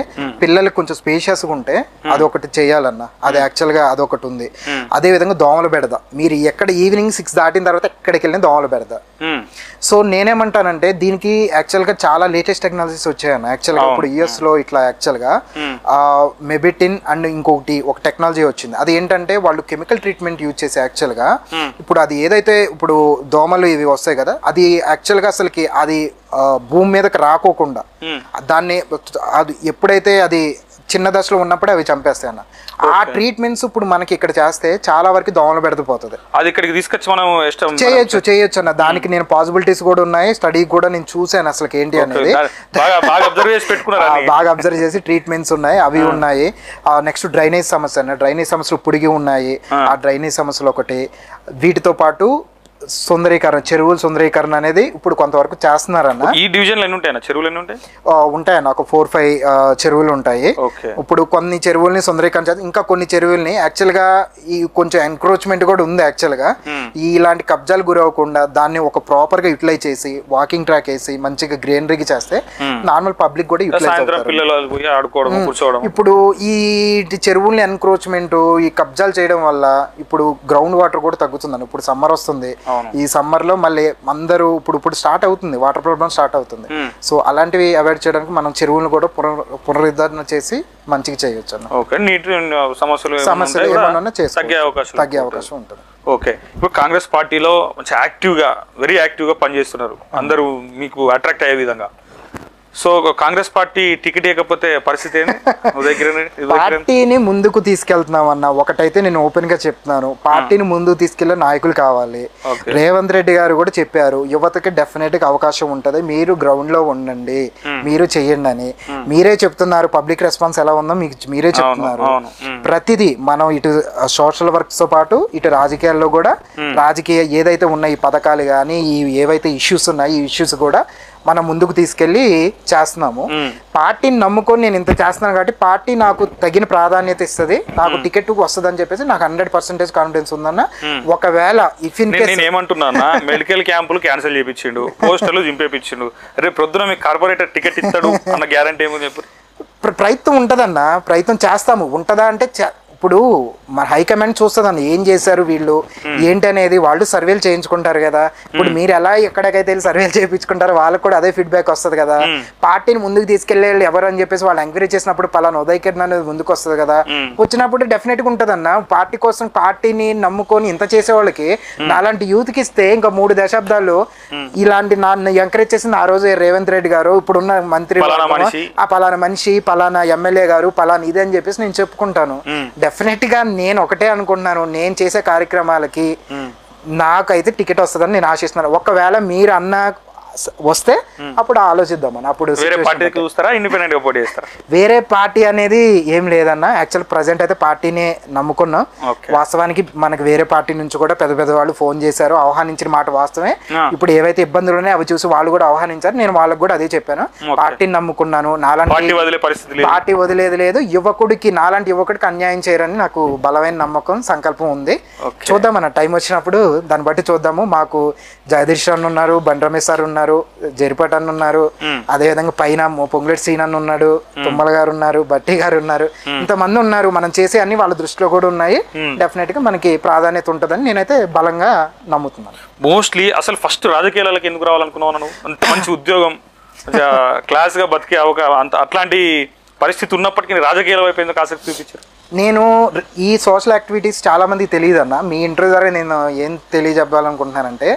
పిల్లలకి కొంచెం స్పేషియస్ గా ఉంటే అదొకటి చేయాలన్న. అది యాక్చువల్ గా అదొకటి ఉంది. అదే విధంగా దోమలు బెడద, మీరు ఎక్కడ ఈవినింగ్ 6 దాటిన తర్వాత ఎక్కడికి వెళ్ళిన దోమలు బెడద. సో నేనేమంటానంటే దీనికి యాక్చువల్ గా చాలా లేటెస్ట్ టెక్నాలజీస్ వచ్చాయన్న. యాక్చువల్ గా ఇప్పుడు యుఎస్ లో ఇట్లా యాక్చువల్ గా మెబిటిన్ అండ్ ఇంకొకటి ఒక టెక్నాలజీ వచ్చింది. అది ఏంటంటే వాళ్ళు కెమికల్ ట్రీట్మెంట్ యూజ్ చేసి యాక్చువల్ గా ఇప్పుడు అది ఏదైతే ఇప్పుడు దోమలు ఇవి వస్తాయి కదా, అది యాక్చువల్ గా అసలుకి అది భూమి మీదకి రాకోకుండా దాన్ని అది ఎప్పుడైతే అది చిన్న దశలో ఉన్నప్పుడే అవి చంపేస్తాయి అన్న. ఆ ట్రీట్మెంట్స్ ఇప్పుడు మనకి ఇక్కడ చేస్తే చాలా వరకు దోమలు బెడకపోతుంది. అది ఇక్కడికి తీసుకొచ్చి మనం చేయొచ్చు అన్న. దానికి నేను పాసిబిలిటీస్ కూడా ఉన్నాయి, స్టడీ కూడా నేను చూసాను అసలు ఏంటి అనేది. బాగా అబ్జర్వ్ చేసి ట్రీట్మెంట్స్ ఉన్నాయి, అవి ఉన్నాయి. నెక్స్ట్ డ్రైనేజ్ సమస్య అన్న, డ్రైనేజ్ సమస్యలు ఇప్పటికీ ఉన్నాయి. ఆ డ్రైనేజ్ సమస్యలు ఒకటి, వీటితో పాటు సుందరీకరణ, చెరువుల సుందరీకరణ అనేది ఇప్పుడు కొంతవరకు చేస్తున్నారన్న. ఈ డివిజన్ ఎన్ని ఉంటాయన్న చెరువులు? ఎన్ని ఉంటాయి? ఉంటాయన్న, ఒక 4-5 చెరువులు ఉంటాయి. ఇప్పుడు కొన్ని చెరువుల్ని సుందరీకరణ చేస్తారు, ఇంకా కొన్ని చెరువుల్ని యాక్చువల్ గా ఈ కొంచెం ఎంక్రోచ్మెంట్ కూడా ఉంది. యాక్చువల్ గా ఇలాంటి కబ్జాలు గురవకుండా దాన్ని ఒక ప్రాపర్ గా యూటిలైజ్ చేసి వాకింగ్ ట్రాక్ వేసి మంచిగా గ్రీనరీకి చేస్తే నార్మల్ పబ్లిక్ కూడా యూటిలైజ్ అవుతారు. ఇప్పుడు ఈ చెరువుల్ని ఎన్క్రోచ్మెంట్, ఈ కబ్జాలు చేయడం వల్ల ఇప్పుడు గ్రౌండ్ వాటర్ కూడా తగ్గుతుందండి. ఇప్పుడు సమ్మర్ వస్తుంది, ఈ సమ్మర్ లో మళ్ళీ అందరూ ఇప్పుడు స్టార్ట్ అవుతుంది, వాటర్ ప్రాబ్లం స్టార్ట్ అవుతుంది. సో అలాంటివి అవాయిడ్ చేయడానికి మనం చెరువులను కూడా పునరుద్ధరణ చేసి మంచిగా చేయొచ్చు అన్న. నీటి సమస్యలు ఏమన్నా తగ్గే అవకాశం ఉంటుంది. ఓకే, ఇప్పుడు కాంగ్రెస్ పార్టీలో మంచి యాక్టివ్గా, వెరీ యాక్టివ్గా పనిచేస్తున్నారు అందరూ, మీకు అట్రాక్ట్ అయ్యే విధంగా. సో కాంగ్రెస్ పార్టీ టికెట్ ఇవ్వకపోతే పరిస్థితి ఏంటి? పార్టీని ముందుకు తీసుకెళ్తున్నాం అన్న ఒకటైతే నేను ఓపెన్ గా చెప్తున్నాను, పార్టీని ముందుకు తీసుకెళ్లే నాయకులు కావాలి. రేవంత్ రెడ్డి గారు కూడా చెప్పారు యువతకి డెఫినెట్ గా అవకాశం ఉంటది, మీరు గ్రౌండ్ లో ఉండండి, మీరు చెయ్యండి అని. మీరే చెప్తున్నారు పబ్లిక్ రెస్పాన్స్ ఎలా ఉందో మీకు మీరే చెప్తున్నారు. ప్రతిదీ మనం ఇటు సోషల్ వర్క్స్ తో పాటు ఇటు రాజకీయాల్లో కూడా రాజకీయ ఏదైతే ఉన్న ఈ పథకాలు కానీ ఈ ఏవైతే ఇష్యూస్ ఉన్నాయి ఈ ఇష్యూస్ కూడా మనం ముందుకు తీసుకెళ్లి చేస్తున్నాము. పార్టీని నమ్ముకొని నేను ఇంత చేస్తున్నాను కాబట్టి పార్టీ నాకు తగిన ప్రాధాన్యత ఇస్తుంది, నాకు టికెట్ వస్తుంది అని చెప్పేసి నాకు 100% కాన్ఫిడెన్స్ ఉందన్న. ఒకవేళ ఇఫ్ ఇన్ కేస్ నేను ఏమంటున్నా, మెడికల్ క్యాంపులు క్యాన్సిల్ చేయించిండు, పోస్టర్లు జింపేపించిండు, రేపు ప్రొద్దున మీకు కార్పొరేటర్ టికెట్ ఇస్తాడు అన్న గ్యారంటీ ఏమో చెప్పు. ప్రయత్నం ఉంటదన్న, ప్రయత్నం చేస్తాము. ఉంటదా అంటే ఇప్పుడు మన హైకమాండ్ చూస్తుందన్న ఏం చేశారు వీళ్ళు ఏంటి అనేది, వాళ్ళు సర్వేలు చేయించుకుంటారు కదా. ఇప్పుడు మీరు ఎలా ఎక్కడికైతే వెళ్ళి సర్వేలు చేయించుకుంటారో వాళ్ళకి కూడా అదే ఫీడ్బ్యాక్ వస్తుంది కదా. పార్టీని ముందుకు తీసుకెళ్లే ఎవరు అని చెప్పేసి వాళ్ళు ఎంక్వైరీ చేసినప్పుడు పలానా ఉదయ్ కిరణ్ అనేది ముందుకు వస్తుంది కదా. వచ్చినప్పుడు డెఫినెట్ గా ఉంటదన్న. పార్టీ కోసం పార్టీని నమ్ముకొని ఇంత చేసే వాళ్ళకి నాలాంటి యూత్ కి ఇస్తే ఇంకా 3 దశాబ్దాలు ఇలాంటి నన్ను ఎంకరేజ్ చేసింది ఆ రోజు రేవంత్ రెడ్డి గారు, ఇప్పుడున్న మంత్రి ఆ పలానా మనిషి పలానా ఎమ్మెల్యే గారు పలానా ఇది అని చెప్పేసి నేను చెప్పుకుంటాను. డెఫినెట్ గా నేను ఒకటే అనుకుంటున్నాను, నేను చేసే కార్యక్రమాలకి నాకైతే టికెట్ వస్తుందని నేను ఆశిస్తున్నాను. ఒకవేళ మీరు అన్న వస్తే అప్పుడు ఆలోచిద్దామని. అప్పుడు వేరే పార్టీ అనేది ఏం లేదన్న. యాక్చువల్ ప్రజెంట్ అయితే పార్టీనే నమ్ముకున్నాం. వాస్తవానికి మనకి వేరే పార్టీ నుంచి కూడా పెద్ద పెద్ద వాళ్ళు ఫోన్ చేశారు, ఆహ్వానించిన మాట వాస్తవమే. ఇప్పుడు ఏవైతే ఇబ్బందులు ఉన్నాయో అవి చూసి వాళ్ళు కూడా ఆహ్వానించారు. నేను వాళ్ళకి కూడా అదే చెప్పాను, పార్టీని నమ్ముకున్నాను, నాలాంటి పార్టీ వదిలేదు లేదు, యువకుడికి నాలాంటి యువకుడికి అన్యాయం చేయరని నాకు బలమైన నమ్మకం సంకల్పం ఉంది. చూద్దామన్న టైం వచ్చినప్పుడు దాన్ని బట్టి చూద్దాము. మాకు జగదీష్ అన్న ఉన్నారు, బండి రమేష్ సార్ ఉన్నారు, జరిపట్ అన్న ఉన్నారు, అదే విధంగా పైన పొంగులేటి సీన్ అన్న ఉన్నాడు, తుమ్మల గారు ఉన్నారు, బట్టి గారు ఉన్నారు, ఇంతమంది ఉన్నారు. మనం చేసే అన్ని వాళ్ళ దృష్టిలో కూడా ఉన్నాయి. డెఫినెట్ గా మనకి ప్రాధాన్యత ఉంటుందని నేనైతే బలంగా నమ్ముతున్నాను. మోస్ట్లీ అసలు ఫస్ట్ రాజకీయాలకు ఎందుకు రావాలనుకున్నాను? అంత మంచి ఉద్యోగం, క్లాస్ గా బతికే అవకాశం, అట్లాంటి పరిస్థితి ఉన్నప్పటికీ రాజకీయాల వైపు ఎందుకు ఆసక్తి చూపించారు? నేను ఈ సోషల్ యాక్టివిటీస్ చాలా మందికి తెలియదు అన్న. మీ ఇంటర్వ్యూ ద్వారా నేను ఏం తెలియజెప్పాలనుకుంటున్నానంటే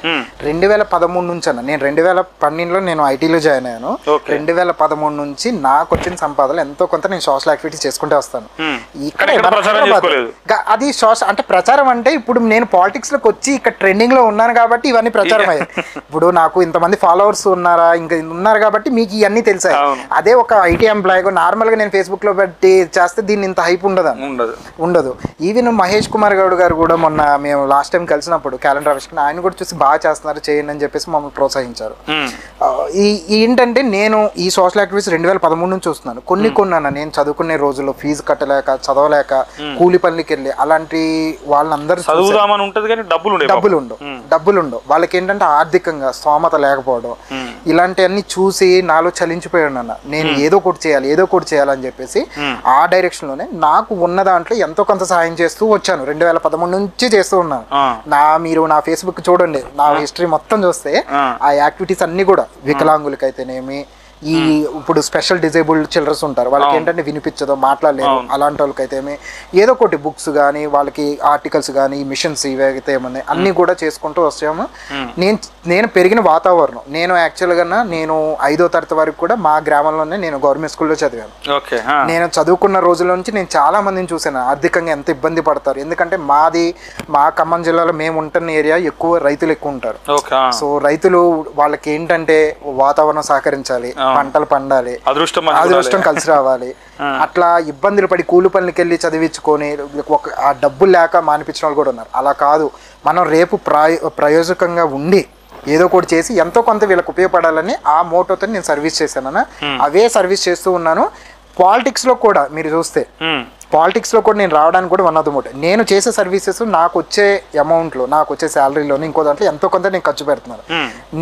2013 నుంచి అన్న, నేను 2012లో నేను ఐటీలో జాయిన్ అయ్యాను. 2013 నుంచి నాకు వచ్చిన సంపాదనలు ఎంతో కొంత నేను సోషల్ యాక్టివిటీస్ చేసుకుంటే వస్తాను. ఇక్కడ అది అంటే ప్రచారం అంటే ఇప్పుడు నేను పాలిటిక్స్ లోకి వచ్చి ఇక్కడ ట్రెండింగ్ లో ఉన్నాను కాబట్టి ఇవన్నీ ప్రచారం అయ్యాయి. ఇప్పుడు నాకు ఇంతమంది ఫాలోవర్స్ ఉన్నారా ఇంకా ఉన్నారు కాబట్టి మీకు ఇవన్నీ తెలిసాయి. అదే ఒక ఐటీ ఎంప్లాయీ నార్మల్ గా నేను ఫేస్బుక్ లో పెట్టి చేస్తే దీన్ని ఇంత హైప్ ఉండదు. ఈవెన్ మహేష్ కుమార్ గౌడ్ గారు కూడా మొన్న మేము లాస్ట్ టైం కలిసినప్పుడు క్యాలెండర్ ఆవిష్కరణ ఆయన కూడా చూసి బాగా చేస్తున్నారు చేయండి అని చెప్పేసి మమ్మల్ని ప్రోత్సహించారు. ఏంటంటే నేను ఈ సోషల్ యాక్టివిటీస్ 2013 నుంచి చూస్తున్నాను. కొన్ని అన్న నేను చదువుకునే రోజుల్లో ఫీజు కట్టలేక చదవలేక కూలి పనులకి వెళ్ళి అలాంటి వాళ్ళందరూ డబ్బులు ఉండవు వాళ్ళకి ఏంటంటే ఆర్థికంగా స్తోమత లేకపోవడం ఇలాంటివన్నీ చూసి నాలో చలించిపోయాను అన్న. నేను ఏదో ఒకటి చేయాలని చెప్పేసి ఆ డైరెక్షన్ లోనే నాకు ఉన్న దాంట్లో ఎంతో కొంత సహాయం చేస్తూ వచ్చాను. 2013 నుంచి చేస్తూ ఉన్నాను. మీరు నా ఫేస్బుక్ చూడండి, నా హిస్టరీ మొత్తం చూస్తే ఆ యాక్టివిటీస్ అన్ని కూడా వికలాంగులకైతేనేమి ఈ ఇప్పుడు స్పెషల్ డిజేబుల్డ్ చిల్డ్రన్స్ ఉంటారు వాళ్ళకి ఏంటంటే వినిపించదో మాట్లాడలేదు అలాంటి వాళ్ళకైతే ఏదో ఒకటి బుక్స్ కానీ వాళ్ళకి ఆర్టికల్స్ కానీ మిషన్స్ ఇవైతే ఏమన్నా అన్ని కూడా చేసుకుంటూ వచ్చాము. నేను పెరిగిన వాతావరణం నేను యాక్చువల్గా నేను 5వ తరగతి వరకు కూడా మా గ్రామంలోనే నేను గవర్నమెంట్ స్కూల్లో చదివాను. నేను చదువుకున్న రోజుల నుంచి నేను చాలా మందిని చూసాను ఆర్థికంగా ఎంత ఇబ్బంది పడతారు. ఎందుకంటే మా ఖమ్మం జిల్లాలో మేము ఉంటున్న ఏరియా ఎక్కువ రైతులు ఎక్కువ ఉంటారు. సో రైతులు వాళ్ళకి ఏంటంటే వాతావరణం సహకరించాలి, పంటలు పండాలి, అదృష్టం కలిసి రావాలి. అట్లా ఇబ్బందులు పడి కూలి పనులకి వెళ్ళి చదివించుకొని ఆ డబ్బులు లేక మానిపించిన వాళ్ళు కూడా ఉన్నారు. అలా కాదు, మనం రేపు ప్రయోజకంగా ఉండి ఏదో ఒకటి చేసి ఎంతో కొంత వీళ్ళకి ఉపయోగపడాలని ఆ మోటోతో నేను సర్వీస్ చేశాను. అవే సర్వీస్ చేస్తూ ఉన్నాను. పాలిటిక్స్ లో కూడా మీరు చూస్తే పాలిటిక్స్ లో కూడా నేను రావడానికి కూడా వన్ ఆఫ్ ద మోటివ్. నేను చేసే సర్వీసెస్ నాకు వచ్చే అమౌంట్ లో నాకు వచ్చే శాలరీలోనే ఇంకో దాంట్లో ఎంతో కొంత నేను ఖర్చు పెడుతున్నాను.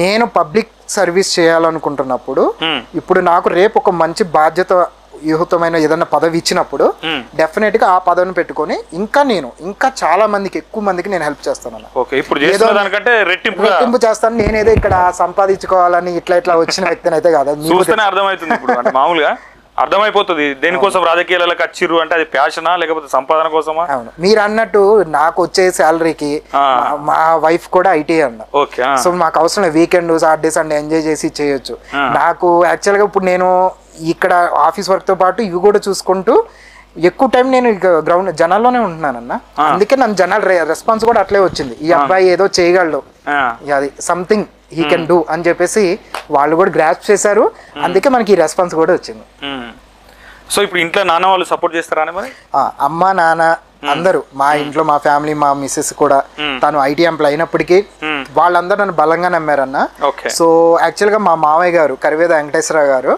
నేను పబ్లిక్ సర్వీస్ చేయాలనుకుంటున్నప్పుడు ఇప్పుడు నాకు రేపు ఒక మంచి బాధ్యత యుహతమైన ఏదైనా పదవి ఇచ్చినప్పుడు డెఫినెట్ గా ఆ పదవిని పెట్టుకొని ఇంకా చాలా మందికి ఎక్కువ మందికి నేను హెల్ప్ చేస్తాను. రెట్టింపు చేస్తాను. నేనేదో ఇక్కడ సంపాదించుకోవాలని ఇట్లా వచ్చిన వ్యక్తిని అయితే కాదు. అర్థమవుతుంది మామూలుగా అర్థమైపోతుంది దేనికోసం రాజకీయాలకు వచ్చిర్రు అంటే అది ప్యాషనా లేకపోతే సంపాదన కోసమా. అవును, మీరు అన్నట్టు నాకు వచ్చే శాలరీకి మా వైఫ్ కూడా ఐటీ అన్న. ఓకే. సో మాకు అవసరం వీకెండ్ సాటర్డే సండే ఎంజాయ్ చేసి చేయొచ్చు. నాకు యాక్చువల్గా ఇప్పుడు నేను ఇక్కడ ఆఫీస్ వర్క్ తో పాటు ఇవి కూడా చూసుకుంటూ ఎక్కువ టైం నేను గ్రౌండ్ జనాల్లోనే ఉంటున్నానన్న. అందుకే నన్ను జనాల రెస్పాన్స్ కూడా అట్లే వచ్చింది, ఈ అబ్బాయి ఏదో చేయగలడు, అది సంథింగ్ హీ కెన్ డూ అని చెప్పేసి వాళ్ళు కూడా గ్రాస్ప్ చేశారు. అందుకే మనకి ఈ రెస్పాన్స్ కూడా వచ్చింది. సో ఇప్పుడు ఇంట్లో నాన్న వాళ్ళు సపోర్ట్ చేస్తారా మరి? అమ్మ నాన్న అందరూ మా ఇంట్లో మా ఫ్యామిలీ మా మిస్సెస్ కూడా తను ఐటీ ఎంప్లాయ్ అయినప్పటికీ వాళ్ళందరూ నన్ను బలంగా నమ్మారన్న. సో యాక్చువల్గా మా మామయ్య గారు కరివేద వెంకటేశ్వరరావు గారు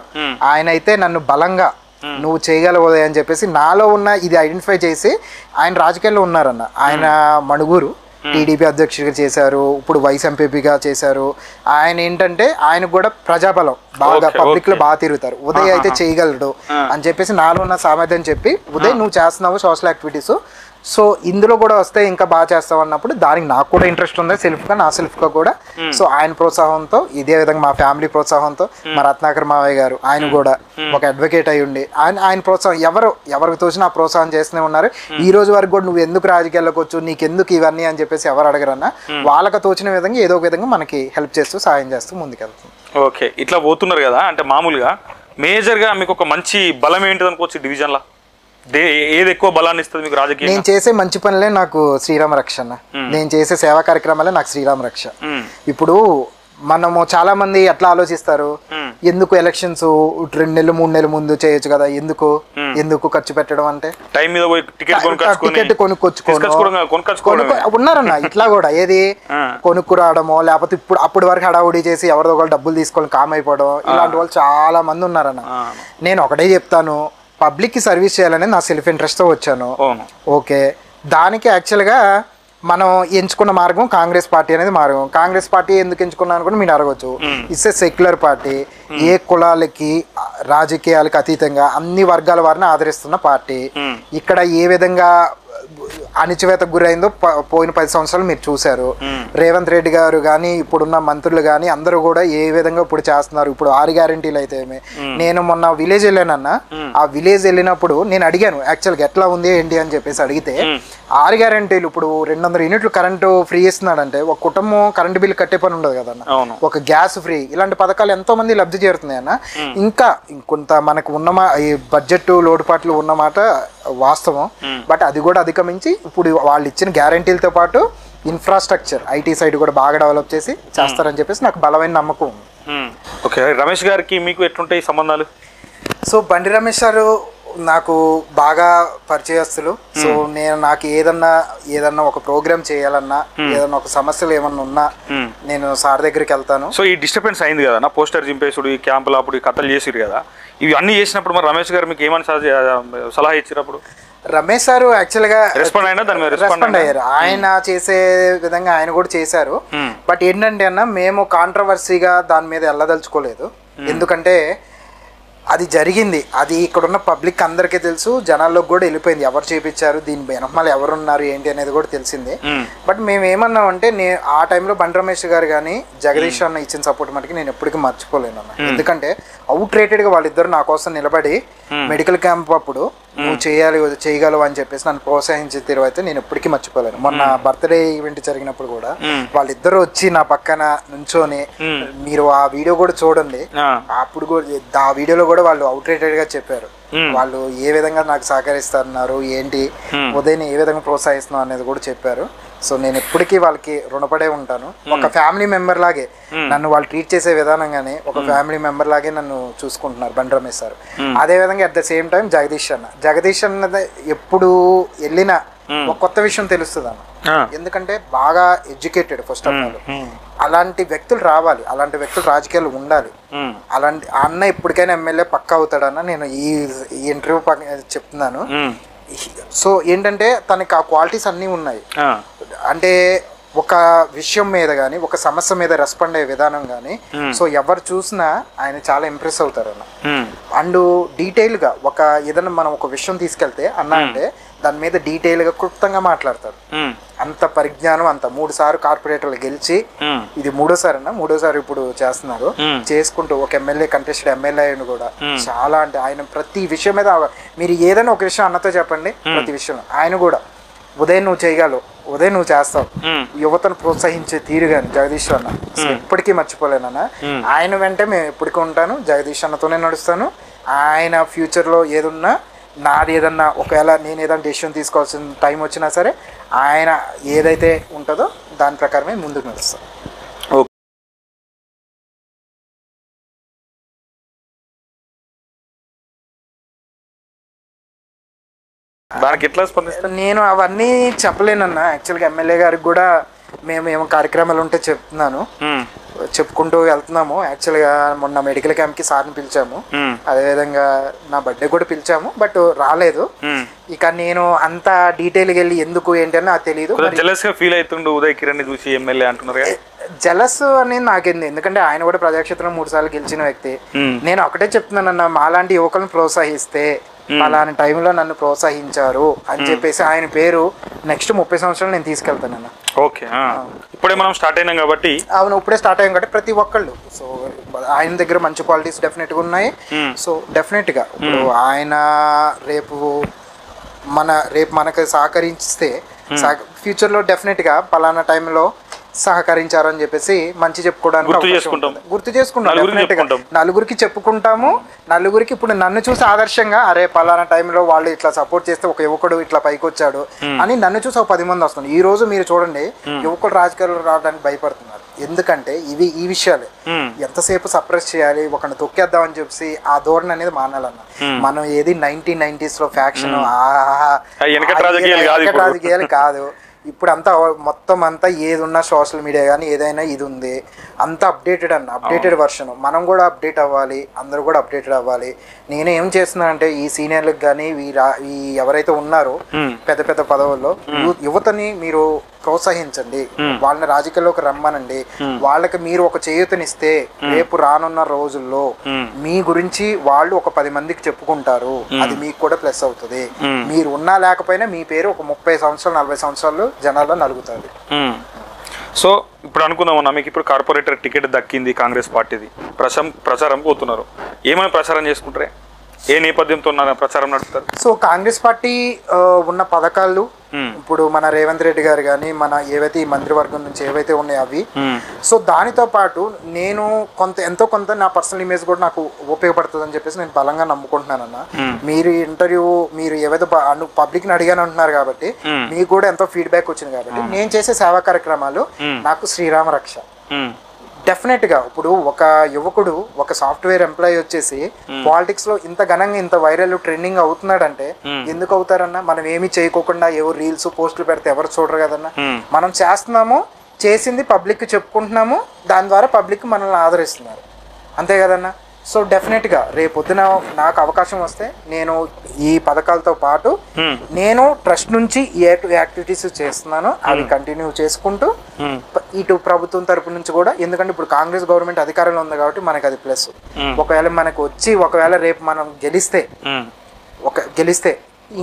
ఆయన అయితే నన్ను బలంగా నువ్వు చేయగలవు అని చెప్పేసి నాలో ఉన్న ఇది ఐడెంటిఫై చేసి ఆయన రాజకీయాల్లో ఉన్నారన్న. ఆయన మణుగూరు టీడీపీ అధ్యక్షుడిగా చేశారు, ఇప్పుడు వైస్ ఎంపీపీగా చేశారు. ఆయన ఏంటంటే ఆయనకు కూడా ప్రజాబలం బాగా పబ్లిక్ లో బాగా తిరుగుతారు. ఉదయ్ అయితే చేయగలడు అని చెప్పేసి నాలో ఉన్న సామర్థ్యం చెప్పి ఉదయ్ నువ్వు చేస్తున్నావు సోషల్ యాక్టివిటీస్, సో ఇందులో కూడా వస్తే ఇంకా బాగా చేస్తావు అన్నప్పుడు దానికి నాకు కూడా ఇంట్రెస్ట్ ఉంది సెల్ఫ్గా నా సెల్ఫ్గా కూడా. సో ఆయన ప్రోత్సాహంతో ఇదే విధంగా మా ఫ్యామిలీ ప్రోత్సాహంతో మా రత్నాకర్ మావయ్య గారు ఆయన కూడా ఒక అడ్వకేట్ అయి ఉండి ఆయన ప్రోత్సాహం ఎవరికి తోచిన ఆ ప్రోత్సాహం చేస్తూనే ఉన్నారు. ఈ రోజు వరకు కూడా నువ్వు ఎందుకు రాజకీయాల్లోకి వచ్చు, నీకెందుకు ఇవన్నీ అని చెప్పేసి ఎవరు అడగరన్నా వాళ్ళకి తోచిన విధంగా ఏదో ఒక విధంగా మనకి హెల్ప్ చేస్తూ సాయం చేస్తూ ముందుకెళ్తుంది. ఓకే, ఇట్లా పోతున్నారు కదా, అంటే మామూలుగా మేజర్గా మీకు ఒక మంచి బలం ఏంటిది అనుకోవచ్చు డివిజన్లో? ఏది ఎక్కువ బలాన్ని ఇస్తుంది మీకు రాజకీయం? నేను చేసే మంచి పనులే నాకు శ్రీరామ రక్ష అన్న. నేను చేసే సేవా కార్యక్రమాలే నాకు శ్రీరామ రక్ష. ఇప్పుడు మనము చాలా మంది ఎట్లా ఆలోచిస్తారు, ఎందుకు ఎలక్షన్స్ 2 నెలలు 3 నెలల ముందు చేయొచ్చు కదా, ఎందుకు ఖర్చు పెట్టడం అంటే టైం మీద పోయి టికెట్ కొనుక్కొచ్చుకోవడం ఉన్నారన్న. ఇట్లా కూడా ఏది కొనుక్కురావడమో లేకపోతే అప్పుడు వరకు హడావుడి చేసి ఎవరిదో ఒకళ్ళు డబ్బులు తీసుకొని కామ్ అయిపోవడం, ఇలాంటి వాళ్ళు చాలా మంది ఉన్నారన్న. నేను ఒకటే చెప్తాను, పబ్లిక్ కి సర్వీస్ చేయాలని నా సెల్ఫ్ ఇంట్రెస్ట్తో వచ్చాను. ఓకే, దానికి యాక్చువల్గా మనం ఎంచుకున్న మార్గం కాంగ్రెస్ పార్టీ అనేది మార్గం. కాంగ్రెస్ పార్టీ ఎందుకు ఎంచుకున్నాను కూడా మీరు అడగవచ్చు. ఇట్స్ ఏ సెక్యులర్ పార్టీ, ఏ కులాలకి రాజకీయాలకు అతీతంగా అన్ని వర్గాల వారిని ఆదరిస్తున్న పార్టీ. ఇక్కడ ఏ విధంగా అణిచివేతకు గురైందో పోయిన 10 సంవత్సరాలు మీరు చూశారు. రేవంత్ రెడ్డి గారు కానీ ఇప్పుడున్న మంత్రులు కానీ అందరూ కూడా ఏ విధంగా ఇప్పుడు చేస్తున్నారు. ఇప్పుడు 6 గ్యారెంటీలు అయితే నేను మొన్న విలేజ్ వెళ్ళానన్నా, ఆ విలేజ్ వెళ్ళినప్పుడు నేను అడిగాను యాక్చువల్గా ఎట్లా ఉంది ఏంటి అని చెప్పేసి అడిగితే 6 గ్యారెంటీలు ఇప్పుడు 200 యూనిట్లు కరెంటు ఫ్రీ ఇస్తున్నాడంటే ఒక కుటుంబం కరెంటు బిల్లు కట్టే పని ఉండదు కదన్న, ఒక గ్యాస్ ఫ్రీ, ఇలాంటి పథకాలు ఎంతో మంది లబ్ధి చేరుతున్నాయి అన్న. ఇంకా కొంత మనకు ఉన్న ఈ బడ్జెట్ లోటుపాట్లు ఉన్నమాట వాస్తవం, బట్ అది కూడా అధిగమించి ఇప్పుడు వాళ్ళు ఇచ్చిన గ్యారెంటీలతో పాటు ఇన్ఫ్రాస్ట్రక్చర్ ఐటీ సైడ్ కూడా బాగా డెవలప్ చేసి చేస్తారని చెప్పేసి నాకు బలమైన నమ్మకం ఉంది. ఓకే, రమేష్ గారికి మీకు ఎట్లుంటాయి సంబంధాలు? సో బండి రమేష్ గారు నాకు బాగా పరిచయస్తులు. సో నాకు ఏదన్నా ఒక ప్రోగ్రామ్ చేయాలన్నా, ఏదన్నా ఒక సమస్యలు ఏమన్నా ఉన్నా నేను సార్ దగ్గరికి వెళ్తాను. సో ఈ డిస్టర్బెన్స్ అయింది కదా నా పోస్టర్ చింపేసుడు, ఈ క్యాంపులు అప్పుడు ఈ కథలు చేసిరు కదా, ఇవి అన్ని చేసినప్పుడు మరి రమేష్ గారు మీకు ఏమని సలహా ఇచ్చినప్పుడు? రమేష్ సార్ యాక్చువల్గా రెస్పాండ్ అయ్యారు. ఆయన చేసే విధంగా ఆయన కూడా చేశారు. బట్ ఏంటంటే అన్న మేము కాంట్రవర్సీగా దాని మీద వెళ్ళదలుచుకోలేదు. ఎందుకంటే అది జరిగింది, అది ఇక్కడున్న పబ్లిక్ అందరికీ తెలుసు, జనాల్లోకి కూడా వెళ్ళిపోయింది ఎవరు చేపించారు, దీని వెనకాల ఎవరున్నారు ఏంటి అనేది కూడా తెలిసిందే. బట్ మేము ఏమన్నామంటే ఆ టైంలో బండి రమేష్ గారు కానీ జగదీష్ అన్న ఇచ్చిన సపోర్ట్ మటుకు నేను ఎప్పటికీ మర్చిపోలేను అన్న. ఎందుకంటే అవుట్ రేటెడ్గా వాళ్ళిద్దరు నా కోసం నిలబడి మెడికల్ క్యాంప్ అప్పుడు నువ్వు చేయగలవు అని చెప్పేసి నన్ను ప్రోత్సహించే తీరు అయితే నేను ఎప్పటికీ మర్చిపోలేను. మొన్న బర్త్డే ఈవెంట్ జరిగినప్పుడు కూడా వాళ్ళిద్దరు వచ్చి నా పక్కన నుంచొని, మీరు ఆ వీడియో కూడా చూడండి, అప్పుడు కూడా ఆ వీడియోలో కూడా వాళ్ళు అవుట్ రేటెడ్ గా చెప్పారు వాళ్ళు ఏ విధంగా నాకు సహకరిస్తున్నారు ఏంటి, ఉదయని ఏ విధంగా ప్రోత్సహిస్తున్నారు అనేది కూడా చెప్పారు. సో నేను ఎప్పటికీ వాళ్ళకి రుణపడే ఉంటాను. ఒక ఫ్యామిలీ మెంబర్ లాగే నన్ను వాళ్ళు ట్రీట్ చేసే విధానంగానే ఒక ఫ్యామిలీ మెంబర్ లాగే నన్ను చూసుకుంటున్నారు బండి రమేష్ సార్. అదే విధంగా at the same time Jagadish అన్నది ఎప్పుడు వెళ్ళినా ఒక కొత్త విషయం తెలుస్తుంది అన్న. ఎందుకంటే బాగా ఎడ్యుకేటెడ్ ఫస్ట్ ఆఫ్ ఆల్, అలాంటి వ్యక్తులు రావాలి, అలాంటి వ్యక్తులు రాజకీయాలు ఉండాలి. అలాంటి అన్న ఎప్పటికైనా ఎమ్మెల్యే పక్కా అవుతాడన్న నేను ఈ ఇంటర్వ్యూ చెప్తున్నాను. సో ఏంటంటే తనకి ఆ క్వాలిటీస్ అన్నీ ఉన్నాయి. అంటే ఒక విషయం మీద కానీ ఒక సమస్య మీద రెస్పాండ్ అయ్యే విధానం కానీ సో ఎవరు చూసినా ఆయన చాలా ఇంప్రెస్ అవుతారు అన్న. అండ్ డీటెయిల్గా ఏదైనా మనం ఒక విషయం తీసుకెళ్తే అన్న అంటే దాని మీద డీటెయిల్గా క్లుప్తంగా మాట్లాడతారు. అంత పరిజ్ఞానం అంత 3 సార్లు కార్పొరేటర్లు గెలిచి ఇది మూడోసారి ఇప్పుడు చేస్తున్నారు. చేసుకుంటూ ఒక ఎమ్మెల్యే కంటెస్టెడ్ ఎమ్మెల్యే అయిన కూడా చాలా అంటే ఆయన ప్రతి విషయం మీద మీరు ఏదైనా ఒక విషయం అన్నతో చెప్పండి, ప్రతి విషయంలో ఆయన కూడా ఉదయం నువ్వు చేయగలవు, ఉదయం నువ్వు చేస్తావు, యువతను ప్రోత్సహించే తీరు కానీ జగదీష్ అన్న ఎప్పటికీ మర్చిపోలేనన్నా. ఆయన వెంటే మేము ఎప్పటికీ ఉంటాను, జగదీష్ అన్నతోనే నడుస్తాను. ఆయన ఫ్యూచర్లో ఏదున్నా నాది ఏదన్నా ఒకవేళ నేను ఏదైనా డెసిషన్ తీసుకోవాల్సిన టైం వచ్చినా సరే ఆయన ఏదైతే ఉంటుందో దాని ప్రకారమే ముందుకు నడుస్తాం. దానికి ఎట్లా స్పందిస్తాను నేను అవన్నీ చెప్పలేనన్నా. యాక్చువల్గా ఎమ్మెల్యే గారికి కూడా మేము ఏమో కార్యక్రమాలు ఉంటే చెప్తున్నాను, చెప్పుకుంటూ వెళ్తున్నాము. యాక్చువల్గా మొన్న మెడికల్ క్యాంప్కి సార్ని పిలిచాము, అదేవిధంగా నా బర్త్డే కూడా పిలిచాము, బట్ రాలేదు. ఇక నేను అంత డీటెయిల్గా వెళ్ళి ఎందుకు ఏంటి అని నాకు తెలియదు. ఫీల్ అవుతుండు ఉదయ్ కిరణ్ చూసి ఎమ్మెల్యే అంటున్నారు. జలస్ అనేది నాకేంది, ఎందుకంటే ఆయన కూడా ప్రజాక్షేత్రంలో 3 సార్లు గెలిచిన వ్యక్తి. నేను ఒకటే చెప్తున్నానన్న, మాలాంటి యువకులను ప్రోత్సహిస్తే అలాంటి టైంలో నన్ను ప్రోత్సహించారు అని చెప్పేసి ఆయన పేరు నెక్స్ట్ 30 సంవత్సరాలు నేను తీసుకెళ్తానన్న. ఓకే, ఇప్పుడే మనం స్టార్ట్ అయినాం కాబట్టి. అవును, ఇప్పుడే స్టార్ట్ అయ్యాం కాబట్టి ప్రతి ఒక్కళ్ళు సో ఆయన దగ్గర మంచి క్వాలిటీస్ డెఫినెట్గా ఉన్నాయి. సో డెఫినెట్గా ఇప్పుడు ఆయన రేపు మనకు సహకరిస్తే ఫ్యూచర్లో డెఫినెట్గా పలానా టైంలో సహకరించారని చెప్పేసి మంచి చెప్పుకోవడానికి గుర్తు చేసుకుంటాం, నలుగురికి చెప్పుకుంటాము. నలుగురికి ఇప్పుడు నన్ను చూసి ఆదర్శంగా అరే పలానా టైంలో వాళ్ళు ఇట్లా సపోర్ట్ చేస్తే ఒక యువకుడు ఇట్లా పైకి వచ్చాడు అని నన్ను చూసి ఒక 10 మంది వస్తున్నారు. ఈ రోజు మీరు చూడండి, యువకుడు రాజకీయాల్లో రావడానికి భయపడుతున్నారు. ఎందుకంటే ఈ విషయాలే ఎంతసేపు సప్రెస్ చేయాలి, ఒకరిని తొక్కేద్దామని చెప్పి ఆ ధోరణి అనేది మానాలన్న. మనం ఏది 1990s లో ఫ్యాక్షన్ రాజకీయాలు కాదు. ఇప్పుడు అంతా మొత్తం అంతా ఏది ఉన్నా సోషల్ మీడియా కానీ ఏదైనా ఇది ఉంది, అంతా అప్డేటెడ్ వర్షన్. మనం కూడా అప్డేట్ అవ్వాలి, అందరూ కూడా అప్డేటెడ్ అవ్వాలి. నేను ఏం చేస్తున్నానంటే ఈ సీనియర్లకు కానీ ఈ ఎవరైతే ఉన్నారో పెద్ద పెద్ద పదవుల్లో యువతని మీరు ప్రోత్సహించండి, వాళ్ళని రాజకీయాల్లోకి రమ్మనండి. వాళ్ళకి మీరు ఒక చేయూతనిస్తే రేపు రానున్న రోజుల్లో మీ గురించి వాళ్ళు ఒక 10 మందికి చెప్పుకుంటారు, అది మీకు కూడా ప్లస్ అవుతుంది. మీరు ఉన్నా లేకపోయినా మీ పేరు ఒక 30 సంవత్సరాలు 40 సంవత్సరాలు జనాల్లో నలుగుతుంది. సో ఇప్పుడు అనుకుందామన్నా, మీకు ఇప్పుడు కార్పొరేటర్ టికెట్ దక్కింది, కాంగ్రెస్ పార్టీది, ప్రచారం పోతున్నారు, ఏమైనా ప్రచారం చేసుకుంటారే, ఏ నేపథ్యంతో ప్రచారం నడుపుతారు? సో కాంగ్రెస్ పార్టీ ఉన్న పథకాలు ఇప్పుడు మన రేవంత్ రెడ్డి గారు కానీ మన ఏవైతే ఈ మంత్రివర్గం నుంచి ఏవైతే ఉన్నాయో అవి. సో దానితో పాటు నేను ఎంతో కొంత నా పర్సనల్ ఇమేజ్ కూడా నాకు ఉపయోగపడుతుంది అని చెప్పేసి నేను బలంగా నమ్ముకుంటున్నానన్న. మీరు ఏవైతే పబ్లిక్ని అడిగాను అంటున్నారు కాబట్టి మీకు కూడా ఎంతో ఫీడ్బ్యాక్ వచ్చింది కాబట్టి నేను చేసే సేవా కార్యక్రమాలు నాకు శ్రీరామ రక్ష. డెఫినెట్గా ఇప్పుడు ఒక యువకుడు ఒక సాఫ్ట్వేర్ ఎంప్లాయీ వచ్చేసి పాలిటిక్స్ లో ఇంత ఘనంగా ఇంత వైరల్ ట్రెండింగ్ అవుతున్నాడంటే ఎందుకు అవుతారన్నా? మనం ఏమి చేయకోకుండా ఎవరు రీల్స్ పోస్టులు పెడితే ఎవరు చూడరు కదన్నా. మనం చేస్తున్నాము, చేసింది పబ్లిక్ చెప్పుకుంటున్నాము, దాని ద్వారా పబ్లిక్ మనల్ని ఆదరిస్తున్నారు, అంతే కదన్నా. సో డెఫినెట్గా రేపొద్దున నాకు అవకాశం వస్తే నేను ఈ పథకాలతో పాటు నేను ట్రస్ట్ నుంచి ఏ యాక్టివిటీస్ చేస్తున్నానో అవి కంటిన్యూ చేసుకుంటూ ఇటు ప్రభుత్వం తరపు నుంచి కూడా, ఎందుకంటే ఇప్పుడు కాంగ్రెస్ గవర్నమెంట్ అధికారంలో ఉంది కాబట్టి మనకి అది ప్లస్. ఒకవేళ రేపు మనం గెలిస్తే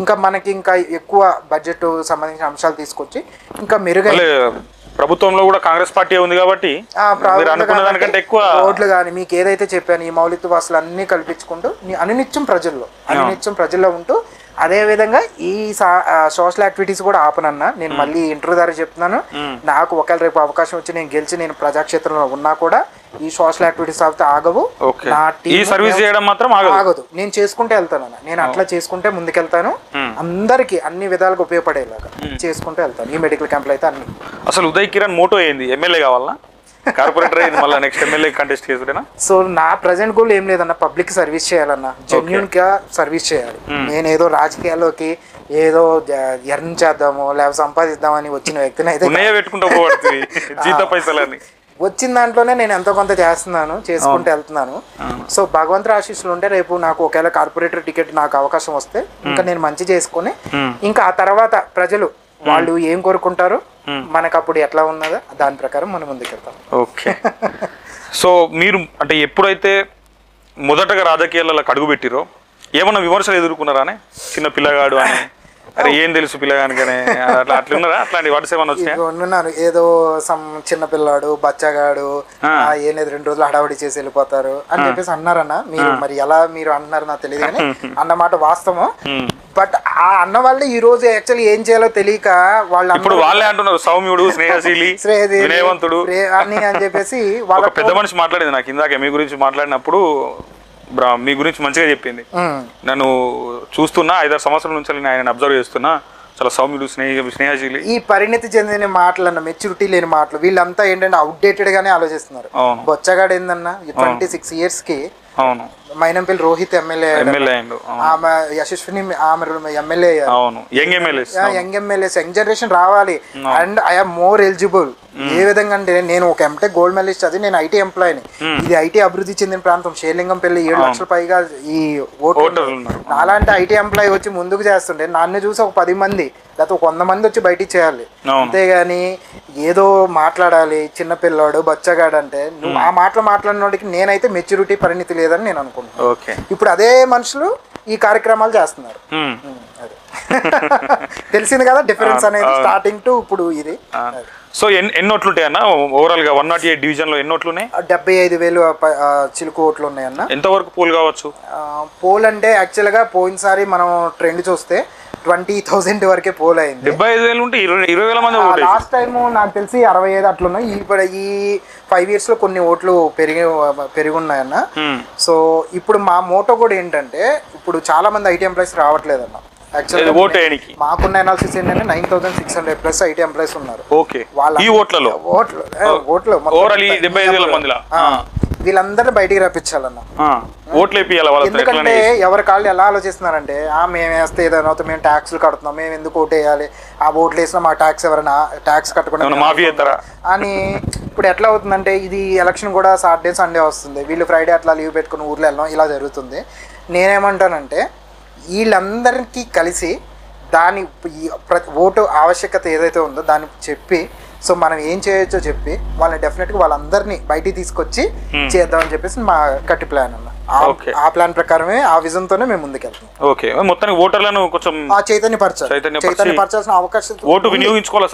ఇంకా మనకి ఇంకా ఎక్కువ బడ్జెట్ సంబంధించిన అంశాలు తీసుకొచ్చి ఇంకా మెరుగై ప్రభుత్వంలో కూడా కాంగ్రెస్ పార్టీ ఉంది కాబట్టి రోడ్లు కానీ మీకు ఏదైతే చెప్పాను ఈ మౌలిక వసతులు అన్ని కల్పించుకుంటూ అనునిత్యం ప్రజల్లో ఉంటూ అదే విధంగా ఈ సోషల్ యాక్టివిటీస్ కూడా ఆపనన్నా. నేను మళ్ళీ ఇంటర్వ్యూ ద్వారా చెప్తున్నాను, నాకు ఒకవేళ రేపు అవకాశం వచ్చి నేను గెలిచి నేను ప్రజాక్షేత్రంలో ఉన్నా కూడా ఈ సోషల్ యాక్టివిటీస్ ఆపితే ఆగవు. నా సర్వీస్ చేయడం మాత్రం ఆగదు, నేను చేసుకుంటే వెళ్తానన్నా. నేను అట్లా చేసుకుంటే ముందుకెళ్తాను, అందరికి అన్ని విధాలుగా ఉపయోగపడేలాగా చేసుకుంటూ వెళ్తాను. ఈ మెడికల్ క్యాంప్లో అయితే అన్ని. అసలు ఉదయ్ కిరణ్ మోటో ఏంది? ఎమ్మెల్యే కావాలన్నా, కార్పొరేటర్ అయింది, మళ్ళీ నెక్స్ట్ ఎమ్మెల్యే కంటెస్ట్ చేసుకున్నా? సో నా ప్రజెంట్ గోల్ ఏం లేదన్న, పబ్లిక్ సర్వీస్ చేయాలన్నా, జెన్యూన్ గా సర్వీస్ చేయాలి. నేను ఏదో రాజకీయాల్లోకి ఏదో ఎర్న్ చేద్దాము లేకపోతే సంపాదిద్దామని వచ్చిన వ్యక్తిని అయితే వచ్చిన దాంట్లోనే నేను ఎంతో కొంత చేసుకుంటూ వెళ్తున్నాను. సో భగవంతుడి ఆశీస్సులు ఉంటే రేపు నాకు ఒకవేళ కార్పొరేటర్ టికెట్ నాకు అవకాశం వస్తే ఇంకా నేను మంచి చేసుకుని ఇంకా ఆ తర్వాత ప్రజలు వాళ్ళు ఏం కోరుకుంటారు మనకు అప్పుడు ఎట్లా ఉన్నదో దాని ప్రకారం మనం ముందుకెళ్తాం. ఓకే. సో మీరు అంటే ఎప్పుడైతే మొదటగా రాజకీయాలలో అడుగు పెట్టిరో ఏమన్నా విమర్శలు ఎదుర్కొన్నారా? చిన్న పిల్లగాడు అని అరే ఏం తెలుసు పిల్లగానికనే అట్లా ఉన్నారా? అట్లాంటి వర్డ్స్ ఏమన్నా వచ్చాయి? ఉన్నారు, ఏదో సమ్ చిన్న పిల్లాడు బచ్చగాడు ఏం లేదు 2 రోజులు హడావుడి చేసి వెళ్ళిపోతారు అని చెప్పేసి అన్నారన్న. మీరు మరి ఎలా మీరు అంటున్నారు నాకు తెలియదు కానీ అన్నమాట వాస్తవం. బట్ ఆ అన్న వాళ్ళు ఈ రోజు యాక్చువల్లీ ఏం చేయాలో తెలియక వాళ్ళే అంటున్నారు సౌమ్యుడు, స్నేహశీలి, వినయవంతుడు అని చెప్పేసి వాళ్ళ పెద్ద మనిషి మాట్లాడేది నాకు ఇందాక మీ గురించి మాట్లాడినప్పుడు. మీ గురించి మంచిగా చెప్పింది. నన్ను చూస్తున్నా 5-6 సంవత్సరాల నుంచి నేను ఆయన అబ్జర్వ్ చేస్తున్నా, చాలా సౌమ్యుడు, స్నేహశీలి. ఈ పరిణతి చెందిన మాటలన్న మెచ్యూరిటీ లేని మాటలు వీళ్ళంతా ఏంటంటే అవుట్డేటెడ్ గానే ఆలోచిస్తున్నారు. బొచ్చగాడు ఏందన్నా 26 years కి అవును మైనంపల్లి రోహిత్ ఎమ్మెల్యే, ఆమె యశస్విని ఆమె MLA, young MLAs young generation రావాలి. And I'm more eligible. ఏ విధంగా అంటే నేను ఒక ఎంటెక్ గోల్డ్ మెడలిస్ట్ చదివి నేను ఐటీ ఎంప్లాయీని. ఇది ఐటీ అభివృద్ధి చెందిన ప్రాంతం షేర్లింగంపల్లి 7 లక్షల పైగా ఈ ఓటర్. అలాంటి ఐటీ ఎంప్లాయీ వచ్చి ముందుకు చేస్తుంటే నన్ను చూసి ఒక 10 మంది లేకపోతే ఒక 100 మంది వచ్చి బయటికి చేయాలి. అంతేగాని ఏదో మాట్లాడాలి చిన్నపిల్లాడు బచ్చగాడు అంటే నువ్వు ఆ మాటలు మాట్లాడినోడికి నేనైతే మెచ్యూరిటీ పరిణితి లేదని నేను అనుకుంటున్నాను. ఇప్పుడు అదే మనుషులు ఈ కార్యక్రమాలు చేస్తున్నారు. తెలిసింది కదా డిఫరెన్స్ అనేది స్టార్టింగ్ టు ఇప్పుడు ఇది. సో ఎన్ని ఓట్లు ఉంటాయి అన్న ఓవరాల్ గా 108 డివిజన్ లో ఎన్ని ఓట్లు ఉన్నాయి? 75,000 చిలుకు ఓట్లు ఉన్నాయి అన్న. ఎంతవరకు పోల్ కావచ్చు? పోల్ అంటే యాక్చువల్ గా పోయినసారి మనం ట్రెండ్ చూస్తే 20,000 వరకే పోల్ అయింది. 75,000 ఉంటే 20,000 మంది. లాస్ట్ టైం నాకు తెలిసి 65 అట్లున్నాయి. ఇప్పుడు ఈ 5 years లో కొన్ని ఓట్లు పెరిగి ఉన్నాయన్న. సో ఇప్పుడు మా మోటో కూడా ఏంటంటే ఇప్పుడు చాలా మంది ఐటీ ఎంప్లాయీస్ రావట్లేదన్న. యాక్చువల్లీ మాకున్న అనాలిసిస్ ఏంటంటే 9,600+ ఐటీ ఎంప్లాయీస్ ఉన్నారు. వీళ్ళందరినీ బయటికి రప్పించాలన్న. ఎందుకంటే ఎవరి కాళ్ళు ఎలా ఆలోచిస్తున్నారంటే మేము వేస్తే ఏదైనా అవుతుంది, మేము ట్యాక్స్లు కడుతున్నాం, మేము ఎందుకు ఓటు వేయాలి, ఆ ఓట్లు వేసినా మా ట్యాక్స్ ఎవరైనా ట్యాక్స్ కట్టకుండా అని. ఇప్పుడు ఎట్లా అవుతుందంటే ఇది ఎలక్షన్ కూడా సాటర్డే సండే వస్తుంది, వీళ్ళు ఫ్రైడే అట్లా లీవ్ పెట్టుకుని ఊర్లో వెళ్ళడం ఇలా జరుగుతుంది. నేనేమంటానంటే వీళ్ళందరికీ కలిసి దాని ఓటు ఆవశ్యకత ఏదైతే ఉందో దాన్ని చెప్పి సో మనం ఏం చేయొచ్చో చెప్పి వాళ్ళని డెఫినెట్గా వాళ్ళందరినీ బయటికి తీసుకొచ్చి చేద్దామని చెప్పేసి మా కట్టి ప్లాన్ అన్న. ఆ ప్లాన్ ప్రకారమే ఆ విజన్ తోనే మేము ముందుకెళ్తాం. ఓకే, మొత్తానికి ఓటర్లను కొంచెం చైతన్యపరచాల్సిన అవకాశం, ఓటు వినియోగించుకోవాలి.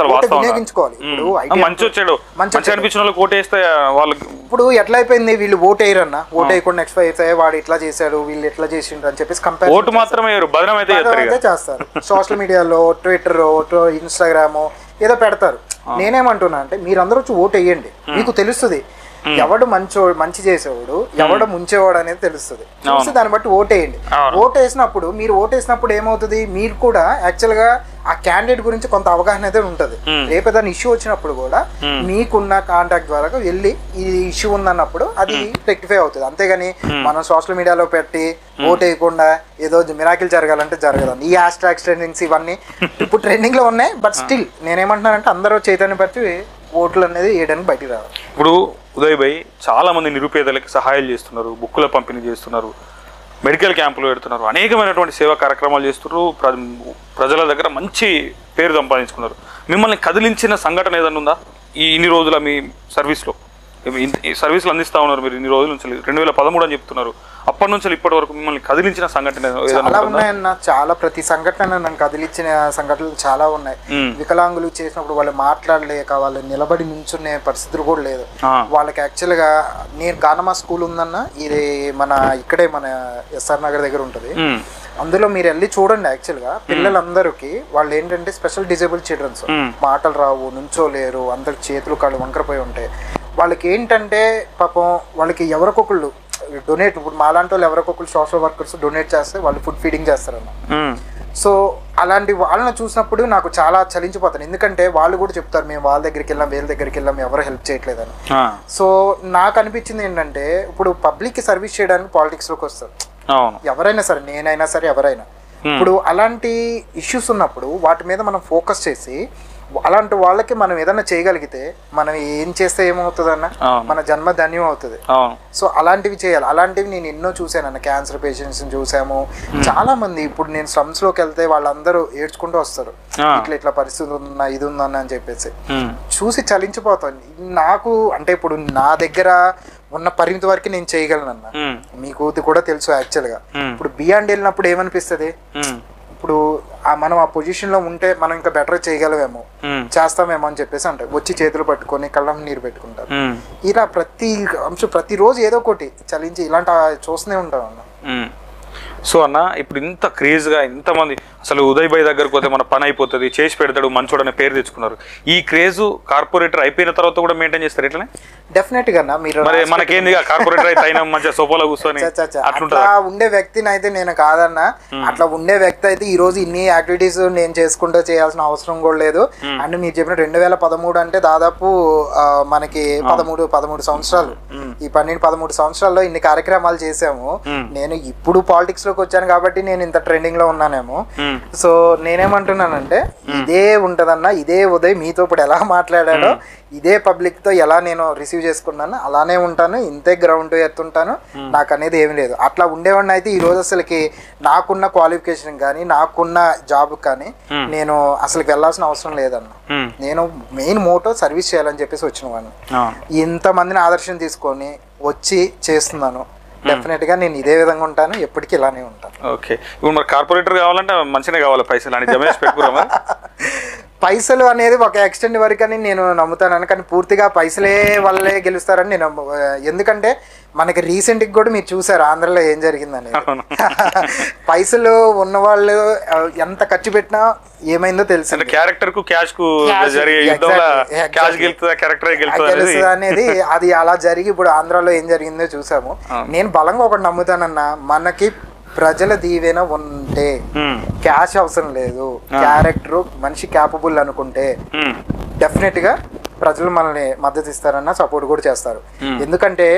ఇప్పుడు ఎట్లా అయిపోయింది, వీళ్ళు ఓటు వేయరన్న, ఓటు వేయకుండా నెక్స్ట్ వాడు ఇట్లా చేశాడు వీళ్ళు ఎట్లా చేసిండ్రు అని చెప్పేసి కంపేర్ ఓటు మాత్రమే చేస్తారు. సోషల్ మీడియాలో ట్విట్టర్, ఇన్స్టాగ్రామ్ ఏదో పెడతారు. నేనేమంటున్నా అంటే మీరందరూ వచ్చి ఓటు వేయండి, మీకు తెలుస్తుంది ఎవడు మంచి చేసేవాడు ఎవడు ముంచేవాడు అనేది తెలుస్తుంది. చూసి దాన్ని బట్టి ఓటేయండి. ఓటేసినప్పుడు మీరు ఓటేసినప్పుడు ఏమవుతుంది, మీరు కూడా యాక్చువల్ గా ఆ క్యాండిడేట్ గురించి కొంత అవగాహన అయితే ఉంటుంది. రేపు ఏదైనా ఇష్యూ వచ్చినప్పుడు కూడా మీకున్న కాంటాక్ట్ ద్వారా వెళ్ళి ఈ ఇష్యూ ఉందన్నప్పుడు అది రెక్టిఫై అవుతుంది. అంతేగాని మనం సోషల్ మీడియాలో పెట్టి ఓట్ వేయకుండా ఏదో మిరాకిల్ జరగాలంటే జరగదండి. ఈ హ్యాష్ ట్యాగ్స్ ట్రెండింగ్స్ ఇవన్నీ ఇప్పుడు ట్రెండింగ్ లో ఉన్నాయి. బట్ స్టిల్ నేనేమంటున్నానంటే అందరూ చైతన్యపరిచి ఓట్లు అనేది వేయడానికి బయటికి రావాలి. ఇప్పుడు ఉదయ్ భాయ్ చాలా మంది నిరుపేదలకు సహాయాలు చేస్తున్నారు, బుక్కుల పంపిణీ చేస్తున్నారు, మెడికల్ క్యాంపులు పెడుతున్నారు, అనేకమైనటువంటి సేవా కార్యక్రమాలు చేస్తున్నారు, ప్రజల దగ్గర మంచి పేరు సంపాదించుకున్నారు. మిమ్మల్ని కదిలించిన సంఘటన ఏదైనా ఉందా ఇన్ని రోజుల మీ సర్వీస్లో? సర్వీసులు అందిస్తా ఉన్నారు మీరు ఇన్ని రోజుల నుంచి, 2013 అని చెప్తున్నారు. అప్పటి నుంచి ఇప్పటి వరకు మిమ్మల్ని కదిలించిన సంఘటన చాలా ఉన్నాయన్న. చాలా ప్రతి సంఘటన నన్ను కదిలించిన సంఘటనలు చాలా ఉన్నాయి. వికలాంగులు చేసినప్పుడు వాళ్ళు మాట్లాడలేక వాళ్ళు నిలబడి నించునే పరిస్థితులు కూడా లేదు. వాళ్ళకి యాక్చువల్ గా నేను గానమా స్కూల్ ఉందన్న, ఇది మన ఇక్కడే మన ఎస్ఆర్ నగర్ దగ్గర ఉంటుంది. అందులో మీరు వెళ్ళి చూడండి. యాక్చువల్ గా పిల్లలందరికీ వాళ్ళు ఏంటంటే స్పెషల్ డిజేబుల్ చిల్డ్రన్స్, మాటలు రావు, నుంచోలేరు, అందరి చేతులు కాళ్ళు వంకరపోయి ఉంటాయి. వాళ్ళకి ఏంటంటే పాపం వాళ్ళకి ఎవరికొకళ్ళు డొనేట్, ఇప్పుడు మాలాంటి వాళ్ళు ఎవరికొకళ్ళు సోషల్ వర్కర్స్ డొనేట్ చేస్తే వాళ్ళు ఫుడ్ ఫీడింగ్ చేస్తారన్న. సో అలాంటి వాళ్ళని చూసినప్పుడు నాకు చాలా చలించిపోతాను. ఎందుకంటే వాళ్ళు కూడా చెప్తారు మేము వాళ్ళ దగ్గరికి వెళ్ళాం వీళ్ళ దగ్గరికి వెళ్ళాం ఎవరు హెల్ప్ చేయట్లేదని. సో నాకు అనిపించింది ఏంటంటే ఇప్పుడు పబ్లిక్ కి సర్వీస్ చేయడానికి పాలిటిక్స్ లోకి వస్తారు ఎవరైనా సరే, నేనైనా సరే ఎవరైనా. ఇప్పుడు అలాంటి ఇష్యూస్ ఉన్నప్పుడు వాటి మీద మనం ఫోకస్ చేసి అలాంటి వాళ్ళకి మనం ఏదైనా చేయగలిగితే మనం ఏం చేస్తే ఏమవుతుంది అన్న, మన జన్మ ధన్యం అవుతుంది. సో అలాంటివి చేయాలి. అలాంటివి నేను ఎన్నో చూసాను అన్న. క్యాన్సర్ పేషెంట్స్ చూసాము చాలా మంది. ఇప్పుడు నేను స్లమ్స్ లోకి వెళ్తే వాళ్ళందరూ ఏడ్చుకుంటూ వస్తారు, ఇట్లా ఇట్లా పరిస్థితి ఉందన్న ఇది ఉందన్న అని చెప్పేసి. చూసి చలించిపోతాను. నాకు అంటే ఇప్పుడు నా దగ్గర ఉన్న పరిమితి వరకు నేను చేయగలను. మీకు కూడా తెలుసు యాక్చువల్ గా ఇప్పుడు బియాండ్ వెళ్ళినప్పుడు ఏమనిపిస్తుంది, ఇప్పుడు మనం ఆ పొజిషన్ లో ఉంటే మనం ఇంకా బెటర్ చేయగలమేమో, చేస్తామేమో అని చెప్పేసి అంటారు. వచ్చి చేతులు పట్టుకొని కళ్ళం నీరు పెట్టుకుంటారు. ఇలా ప్రతిరోజు ఏదో ఒకటి చలించి ఇలాంటి చూస్తూనే ఉంటాం అన్న. సో అన్న ఇప్పుడు ఇంత క్రేజ్గా ఇంతమంది అసలు ఉదయ్ భాయ్ దగ్గరకు పోతే మన పని అయిపోతుంది, చేసి పెడతాడు, మంచోడు అనే పేరు తెచ్చుకున్నారు. ఈ క్రేజ్ కార్పొరేటర్ అయిపోయిన తర్వాత కూడా మెయింటైన్ చేస్తారు ఇట్లనే? డెఫినెట్ గా మీరు మనకేంది కార్పొరేటర్ అయితే అయినా మంచిగా సోఫాలో కూర్చొని అట్లా ఉండే వ్యక్తిని అయితే నేను కాదన్నా. అట్లా ఉండే వ్యక్తి అయితే ఈ రోజు ఇన్ని యాక్టివిటీస్ నేను చేసుకుంటూ చేయాల్సిన అవసరం కూడా లేదు. అండ్ మీరు చెప్పిన 2013 అంటే దాదాపు మనకి 13 సంవత్సరాలు, ఈ 12-13 సంవత్సరాల్లో ఇన్ని కార్యక్రమాలు చేసాము. నేను ఇప్పుడు పాలిటిక్స్ లోకి వచ్చాను కాబట్టి నేను ఇంత ట్రెండింగ్ లో ఉన్నానేమో. సో నేనేమంటున్నానంటే ఇదే ఉంటదన్నా, ఇదే ఉదయ్ మీతో ఇప్పుడు ఎలా మాట్లాడాడో ఇదే పబ్లిక్ తో ఎలా నేను రిసీవ్ చేసుకున్నాను అలానే ఉంటాను, ఇంతే గ్రౌండ్ ఎత్తుంటాను, నాకు అనేది ఏమి లేదు. అట్లా ఉండేవాడిని అయితే ఈ రోజు అసలుకి నాకున్న క్వాలిఫికేషన్ కానీ నాకున్న జాబ్ కానీ నేను అసలు వెళ్ళాల్సిన అవసరం లేదన్న. నేను మెయిన్ మోటో సర్వీస్ చేయాలని చెప్పేసి వచ్చిన వాడిని. ఇంతమందిని ఆదర్శం తీసుకొని వచ్చి చేస్తున్నాను. డెఫినెట్ గా నేను ఇదే విధంగా ఉంటాను, ఎప్పటికీ ఇలానే ఉంటాను. ఓకే, ఇప్పుడు మరి కార్పొరేటర్ కావాలంటే మంచిగా కావాలి పైసలు అని జమేసి పెట్టుకురా. పైసలు అనేది ఒక ఎక్స్టెండ్ వరకు అని నేను నమ్ముతాను, కానీ పూర్తిగా పైసలే వాళ్ళే గెలుస్తారని నేను ఎందుకంటే మనకి రీసెంట్ కూడా మీరు చూసారు ఆంధ్రలో ఏం జరిగిందని. పైసలు ఉన్నవాళ్ళు ఎంత ఖర్చు పెట్టినా ఏమైందో తెలుసు. క్యారెక్టర్ కు క్యాష్ కు అనేది అది అలా జరిగి ఇప్పుడు ఆంధ్రాలో ఏం జరిగిందో చూసాము. నేను బలంగా ఒకటి నమ్ముతానన్నా, మనకి ప్రజల దీవెన ఉంటే క్యాష్ అవసరం లేదు, క్యారెక్టర్ మనిషి క్యాపబుల్ అనుకుంటే డెఫినెట్ గా ప్రజలు మనల్ని మద్దతు ఇస్తారన్న, సపోర్ట్ కూడా చేస్తారు. ఎందుకంటే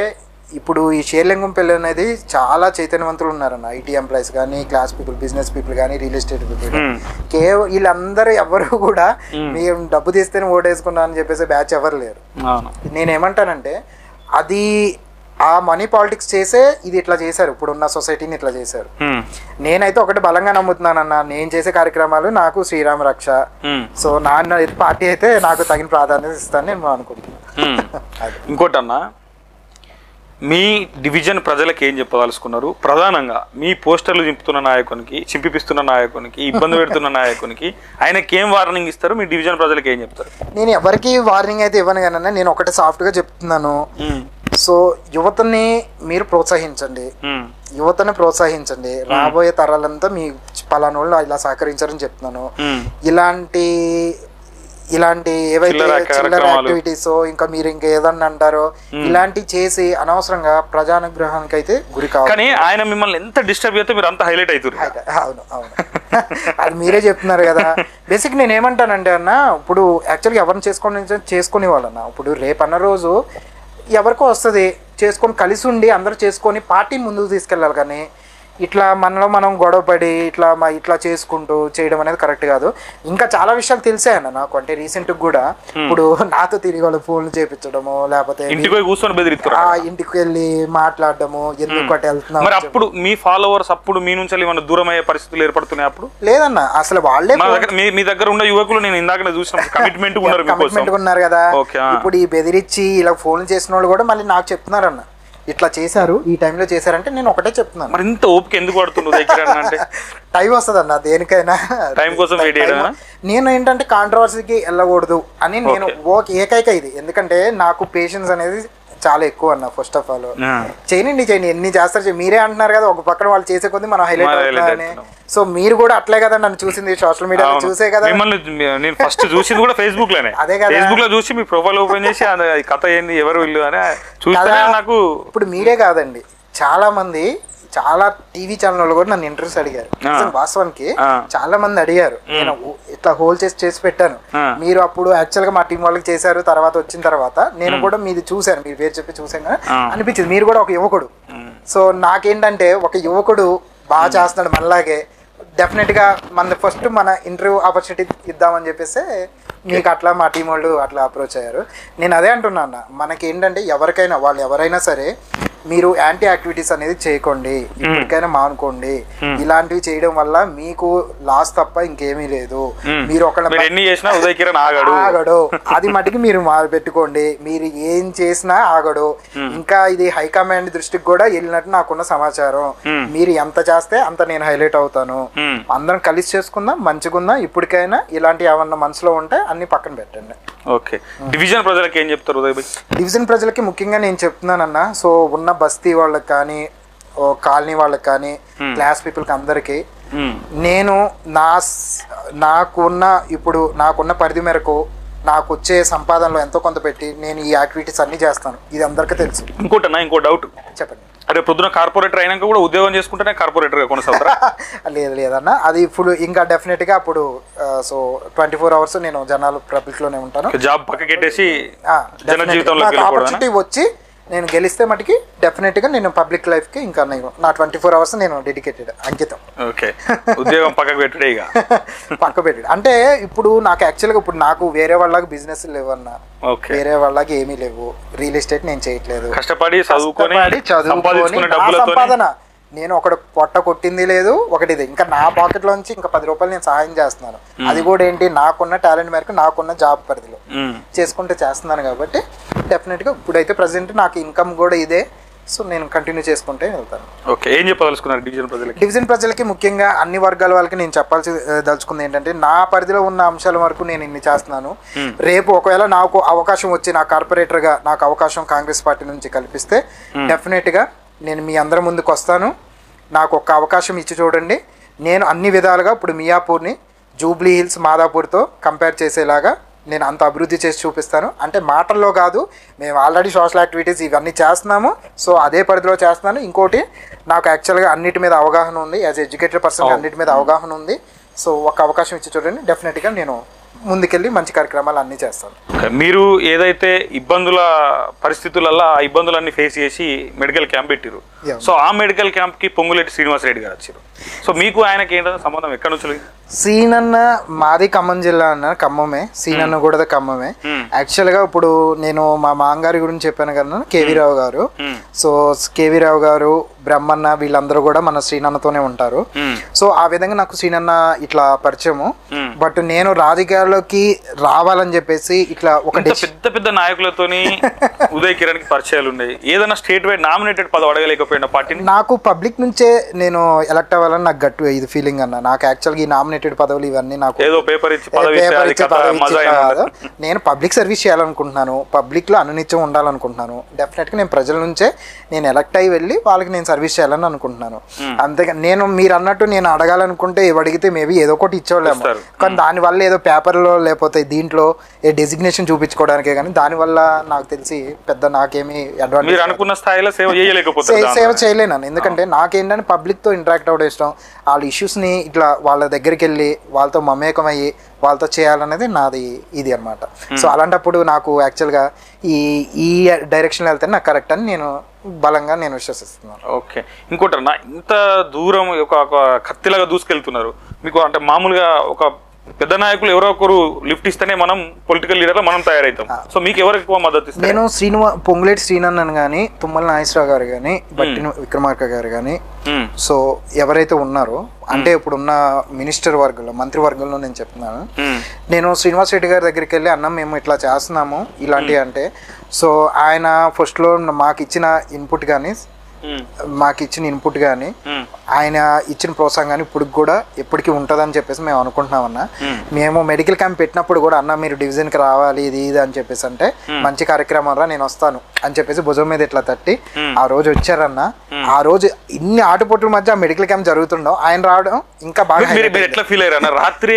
ఇప్పుడు ఈ షేర్లింగం పెళ్ళి అనేది చాలా చైతన్యవంతులు ఉన్నారన్న. ఐటీ ఎంప్లాయీస్ కానీ, క్లాస్ పీపుల్, బిజినెస్ పీపుల్ కానీ, రియల్ ఎస్టేట్ పీపుల్, వీళ్ళందరూ ఎవరు కూడా మేము డబ్బు తీస్తేనే ఓటేసుకున్నా అని చెప్పేసి బ్యాచ్ ఎవరు లేరు. నేనేమంటానంటే అది ఆ మనీ పాలిటిక్స్ చేసే ఇది ఇట్లా చేశారు, ఇప్పుడున్న సొసైటీని ఇట్లా చేశారు. నేనైతే ఒకటి బలంగా నమ్ముతున్నానన్న, నేను చేసే కార్యక్రమాలు నాకు శ్రీరామ రక్ష. సో నాన్న పార్టీ అయితే నాకు తగిన ప్రాధాన్యత ఇస్తాను నేను అనుకుంటున్నాను. ఇంకోటి అన్న, మీ డివిజన్ ప్రజలకు ఏం చెప్పదలుచుకున్నారు? ప్రధానంగా మీ పోస్టర్లు చింపిస్తున్న నాయకునికి, ఇబ్బంది పెడుతున్న నాయకునికి ఆయనకి ఏం వార్నింగ్ ఇస్తారు? మీ డివిజన్ ప్రజలకు ఏం చెప్తారు? నేను ఎవరికి వార్నింగ్ అయితే ఇవ్వను కానీ నేను ఒకటి సాఫ్ట్ గా చెప్తున్నాను. సో యువతని మీరు ప్రోత్సహించండి, రాబోయే తరాలంతా మీ పలానా వాళ్ళు ఇలా సహకరించారని చెప్తున్నాను. ఇలాంటి ఏవైతే చిల్లర యాక్టివిటీస్ ఇంకా మీరు ఇంకా ఏదన్నా అంటారో ఇలాంటివి చేసి అనవసరంగా ప్రజానుగ్రహానికి అయితే గురి కావాలి. కానీ ఆయన మిమ్మల్ని ఎంత డిస్టర్బ్ అయితే మీరు అంత హైలైట్ అవుతారు. అవును అది మీరే చెప్తున్నారు కదా. బేసిక్ నేను ఏమంటానంటే అన్న, ఇప్పుడు యాక్చువల్గా ఎవరిని చేసుకునే వాళ్ళన్న, ఇప్పుడు రేపన్న రోజు ఎవరికో వస్తుంది, చేసుకొని కలిసి ఉండి అందరూ చేసుకొని పార్టీని ముందుకు తీసుకెళ్ళాలి. కానీ ఇట్లా మనలో మనం గొడవపడి ఇట్లా చేసుకుంటూ చేయడం అనేది కరెక్ట్ కాదు. ఇంకా చాలా విషయాలు తెలిసాయన్న నాకు. అంటే రీసెంట్ కూడా ఇప్పుడు నాతో తిరిగి వాళ్ళు ఫోన్లు చేపించడము, లేకపోతే ఇంటికి వెళ్ళి మాట్లాడడము, ఎందుకు అటు వెళ్తున్నాం. అప్పుడు మీ ఫాలోవర్స్ అప్పుడు మీ నుంచి దూరం అయ్యే పరిస్థితులు ఏర్పడుతున్నాయి అప్పుడు? లేదన్న, అసలు వాళ్ళే మీ దగ్గర ఉన్న యువకులు నేను ఇందాక చూసిన కమిట్మెంట్ ఉన్నారు కదా. ఇప్పుడు ఈ బెదిరించి ఇలా ఫోన్లు చేసిన వాళ్ళు కూడా మళ్ళీ నాకు చెప్తున్నారన్న, ఇట్లా చేశారు, ఈ టైంలో చేశారంటే నేను ఒకటే చెప్తున్నాను. మరి ఇంత ఓపిక ఎందుకు పడుతుంది? టైం వస్తుంది అన్న దేనికైనా, టైం కోసం వెయిట్ చేయడం. నేను ఏంటంటే కాంట్రవర్సీకి వెళ్ళకూడదు అని నేను ఏకైక ఇది. ఎందుకంటే నాకు పేషెన్స్ అనేది చాలా ఎక్కువ అన్న. ఫస్ట్ ఆఫ్ ఆల్ చేయండి ఎన్ని చేస్తారు, మీరే అంటున్నారు కదా ఒక పక్కన వాళ్ళు చేసే కొద్ది మనం హైలైట్ అవుతామని. సో మీరు కూడా అట్లే కదా నన్ను చూసింది సోషల్ మీడియాలో చూసే కదా. నేను ఫస్ట్ చూసింది కూడా ఫేస్బుక్ లోనే. అదే కదా, ఫేస్బుక్ లో చూసి మీ ప్రొఫైల్ ఓపెన్ చేసి కథ ఏంది ఎవరు వీళ్ళు అని చూస్తే నాకు. ఇప్పుడు మీరే కాదండి, చాలా టీవీ ఛానల్ కూడా నన్ను ఇంటర్వ్యూస్ అడిగారు. వాస్తవానికి చాలా మంది అడిగారు, నేను ఇట్లా హోల్ చేసి పెట్టాను. మీరు అప్పుడు యాక్చువల్ గా మా టీం వాళ్ళకి చేశారు, తర్వాత వచ్చిన తర్వాత నేను కూడా మీది చూశాను, మీరు పేరు చెప్పి చూసాను అనిపించింది. మీరు కూడా ఒక యువకుడు. సో నాకేంటంటే ఒక యువకుడు బాగా చేస్తున్నాడు మనలాగే, డెఫినెట్ గా మన ఇంటర్వ్యూ ఆపర్చునిటీ ఇద్దామని చెప్పేసి మీకు అట్లా మా టీం వాళ్ళు అట్లా అప్రోచ్ అయ్యారు. నేను అదే అంటున్నా, మనకి ఏంటంటే ఎవరికైనా వాళ్ళు ఎవరైనా సరే మీరు యాంటీ యాక్టివిటీస్ అనేది చేయకండి, ఇప్పటికైనా మానుకోండి. ఇలాంటివి చేయడం వల్ల మీకు లాస్ తప్ప ఇంకేమీ లేదు. మీరు ఒకళ్ళ ఆగడు, అది మటుకు మీరు పెట్టుకోండి. మీరు ఏం చేసినా ఆగడు. ఇంకా ఇది హైకమాండ్ దృష్టికి కూడా వెళ్ళినట్టు నాకున్న సమాచారం. మీరు ఎంత చేస్తే అంత నేను హైలైట్ అవుతాను. అందరం కలిసి చేసుకుందాం, మంచిగుందాం. ఇప్పటికైనా ఇలాంటి ఏమన్నా మనసులో ఉంటే అన్ని పక్కన పెట్టండి. ఓకే, డివిజన్ ప్రజలకి ఏం చెప్తారు ఉదయ్ భాయ్? డివిజన్ ప్రజలకి ముఖ్యంగా నేను చెప్తున్నానన్నా, సో ఉన్న బస్తీ వాళ్ళకి కానీ కాలనీ వాళ్ళకి కానీ క్లాస్ పీపుల్కి అందరికీ నేను నాకున్న పరిధి మేరకు నాకు వచ్చే సంపాదనలో ఎంతో కొంత పెట్టి నేను ఈ యాక్టివిటీస్ అన్ని చేస్తాను. ఇది అందరికీ తెలుసు. ఇంకో డౌట్ చెప్పండి. అరే పొద్దున కార్పొరేటర్ అయినాక కూడా ఉద్యోగం చేసుకుంటేనే కార్పొరేటర్గా కొనసాగుతారా? లేదన్న, అది ఇప్పుడు ఇంకా డెఫినెట్గా అప్పుడు సో 24 hours నేను జనాలు పబ్లిక్లోనే ఉంటాను. జాబ్ పక్కకెట్టేసి ఆపర్చునిటీ వచ్చి నేను గెలిస్తే మటుకి డెఫినెట్గా నేను పబ్లిక్ లైఫ్కి ఇంకా నా 24 hours నేను డెడికేటెడ్, అంకితం. ఓకే, ఉద్యోగం పక్కకు పెట్టుడే ఇక పక్క పెట్టాడు అంటే ఇప్పుడు నాకు యాక్చువల్గా ఇప్పుడు నాకు వేరే వాళ్ళకి బిజినెస్ లేవన్నా, వేరే వాళ్ళకి ఏమీ లేవు. రియల్ ఎస్టేట్ నేను చేయట్లేదు. కష్టపడి చదువుకొని సంపాదన నేను ఒకటి పొట్ట కొట్టింది లేదు. ఒకటిది ఇంకా నా పాకెట్ లోంచి ఇంకా 10 రూపాయలు నేను సహాయం చేస్తున్నాను. అది కూడా ఏంటి, నాకున్న టాలెంట్ మేరకు నాకున్న జాబ్ పరిధిలో చేసుకుంటే చేస్తున్నాను. కాబట్టి డెఫినెట్గా ఇప్పుడైతే ప్రజెంట్ నాకు ఇన్కమ్ కూడా ఇదే. సో నేను కంటిన్యూ చేసుకుంటే వెళ్తాను. ఓకే, ఏం చెప్పదలుచుకున్నారు డివిజన్ ప్రజలకి? డివిజన్ ప్రజలకి ముఖ్యంగా అన్ని వర్గాల వాళ్ళకి నేను దలుచుకుంది ఏంటంటే, నా పరిధిలో ఉన్న అంశాల వరకు నేను ఇన్ని చేస్తున్నాను. రేపు ఒకవేళ నాకు అవకాశం వచ్చి నా కార్పొరేటర్గా నాకు అవకాశం కాంగ్రెస్ పార్టీ నుంచి కల్పిస్తే డెఫినెట్గా నేను మీ అందరి ముందుకు వస్తాను. నాకు ఒక్క అవకాశం ఇచ్చి చూడండి. నేను అన్ని విధాలుగా ఇప్పుడు మియాపూర్ని జూబ్లీ హిల్స్ మాదాపూర్తో కంపేర్ చేసేలాగా నేను అంత అభివృద్ధి చేసి చూపిస్తాను. అంటే మాటల్లో కాదు, మేము ఆల్రెడీ సోషల్ యాక్టివిటీస్ ఇవన్నీ చేస్తున్నాము. సో అదే పరిధిలో చేస్తున్నాను. ఇంకోటి, నాకు యాక్చువల్గా అన్నిటి మీద అవగాహన ఉంది. యాజ్ ఎడ్యుకేటెడ్ పర్సన్ అన్నిటి మీద అవగాహన ఉంది. సో ఒక అవకాశం ఇచ్చి చూడండి, డెఫినెట్గా నేను ముందుకెళ్ళి మంచి కార్యక్రమాలు అన్నీ చేస్తాను. మీరు ఏదైతే ఇబ్బందుల పరిస్థితులలో ఆ ఇబ్బందులన్నీ ఫేస్ చేసి మెడికల్ క్యాంప్ పెట్టారు, సో ఆ మెడికల్ క్యాంప్కి పొంగులేటి శ్రీనివాసరెడ్డి గారు వచ్చారు. సో మీకు ఆయనకి ఏంటంటే సంబంధం ఎక్కడి నుంచి? సీనన్న మాది ఖమ్మం జిల్లా అన్న, ఖమ్మమే. సీనన్న కూడా ఖమ్మమే. యాక్చువల్గా ఇప్పుడు నేను మా మాంగారి గురించి చెప్పాను కదా, కేవీ రావు గారు. సో కేవీ రావు గారు, బ్రహ్మన్న వీళ్ళందరూ కూడా మన శ్రీనన్నతోనే ఉంటారు. సో ఆ విధంగా నాకు శ్రీనన్న ఇట్లా పరిచయము. బట్ నేను రాజకీయాల్లోకి రావాలని చెప్పేసి ఇట్లా ఒక పెద్ద పెద్ద నాయకులతోని ఉదయ్ కిరణ్ కి పరిచయాలు ఉన్నాయి. ఏదైనా స్టేట్ వైడ్ నామినేటెడ్ పదవి అడగలేకపోయిన పార్టీని నాకు పబ్లిక్ నుంచే నేను ఎలక్ట్ అవ్వాలని నాకు గట్టు ఇది ఫీలింగ్ అన్న. నాకు యాక్చువల్గా ఈ నామినేటెడ్ పదవులు ఇవన్నీ నాకు ఏదో పేపర్ ఇచ్చి పదవి కాదు. నేను పబ్లిక్ సర్వీస్ చేయాలనుకుంటున్నాను, పబ్లిక్ లో అనునిత్యం ఉండాలనుకుంటున్నాను. డెఫినెట్ గా నేను ప్రజల నుంచే నేను ఎలక్ట్ అయ్యి వెళ్ళి వాళ్ళకి నేను సర్వీస్ చేయాలని అనుకుంటున్నాను. అంతేగా నేను మీరు అన్నట్టు నేను అడగాలనుకుంటే అడిగితే మేబీ ఏదో ఒకటి ఇచ్చేవాళ్ళేమో, కానీ దానివల్ల ఏదో పేపర్లో లేకపోతే దీంట్లో ఏ డెసిగ్నేషన్ చూపించుకోవడానికే, కానీ దానివల్ల నాకు తెలిసి పెద్ద నాకేమీ అడ్వాంటేజ్ అనుకున్న స్థాయిలో సేవ చేయలేను. ఎందుకంటే నాకేంటంటే పబ్లిక్తో ఇంటరాక్ట్ అవ్వడం ఇష్టం. వాళ్ళ ఇష్యూస్ని ఇట్లా వాళ్ళ దగ్గరికి వెళ్ళి వాళ్ళతో మమేకం అయ్యి వాళ్ళతో చేయాలనేది నాది ఇది అనమాట. సో అలాంటప్పుడు నాకు యాక్చువల్గా ఈ డైరెక్షన్లో వెళ్తే నాకు కరెక్ట్ అని నేను బలంగా నేను విశ్వసిస్తున్నాను. ఓకే, ఇంకోటి అన్న, ఇంత దూరం ఒక కత్తిలాగా దూసుకెళ్తున్నారు మీకు. అంటే మామూలుగా ఒక పెద్ద నాయకులు ఎవరో ఒకరు లిఫ్ట్ ఇస్తేనే మనం పొలిటికల్ లీడర్ మనం తయారవుతాం. సో మీకు ఎవరు ఎక్కువ మద్దతు ఇస్తారు? నేను పొంగులేటి శ్రీనన్నన్ కానీ, తుమ్మల నాగేశ్వరరావు గారు కానీ, బట్టిన విక్రమార్క గారు కానీ, సో ఎవరైతే ఉన్నారో అంటే ఇప్పుడున్న మినిస్టర్ వర్గంలో మంత్రివర్గంలో నేను చెప్తున్నాను. నేను శ్రీనివాస్ రెడ్డి గారి దగ్గరికి వెళ్ళి అన్న మేము ఇట్లా చేస్తున్నాము ఇలాంటివి అంటే, సో ఆయన ఫస్ట్లో మాకు ఇచ్చిన ఇన్పుట్ కానీ ఆయన ఇచ్చిన ప్రోత్సాహం కానీ ఇప్పుడు కూడా ఎప్పటికీ ఉంటుందని చెప్పేసి మేము అనుకుంటున్నామన్నా. మేము మెడికల్ క్యాంప్ పెట్టినప్పుడు కూడా అన్న మీరు డివిజన్కి రావాలి ఇది అని చెప్పేసి అంటే, మంచి కార్యక్రమం రా నేను వస్తాను అని చెప్పేసి భుజం మీద ఇట్లా తట్టి ఆ రోజు వచ్చారన్న. ఆ రోజు ఇన్ని ఆటుపోట్ల మధ్య మెడికల్ క్యాంప్ జరుగుతుండవు, ఆయన రావడం ఇంకా బాగా. ఎట్లా ఫీల్ అయ్యారన్న? రాత్రి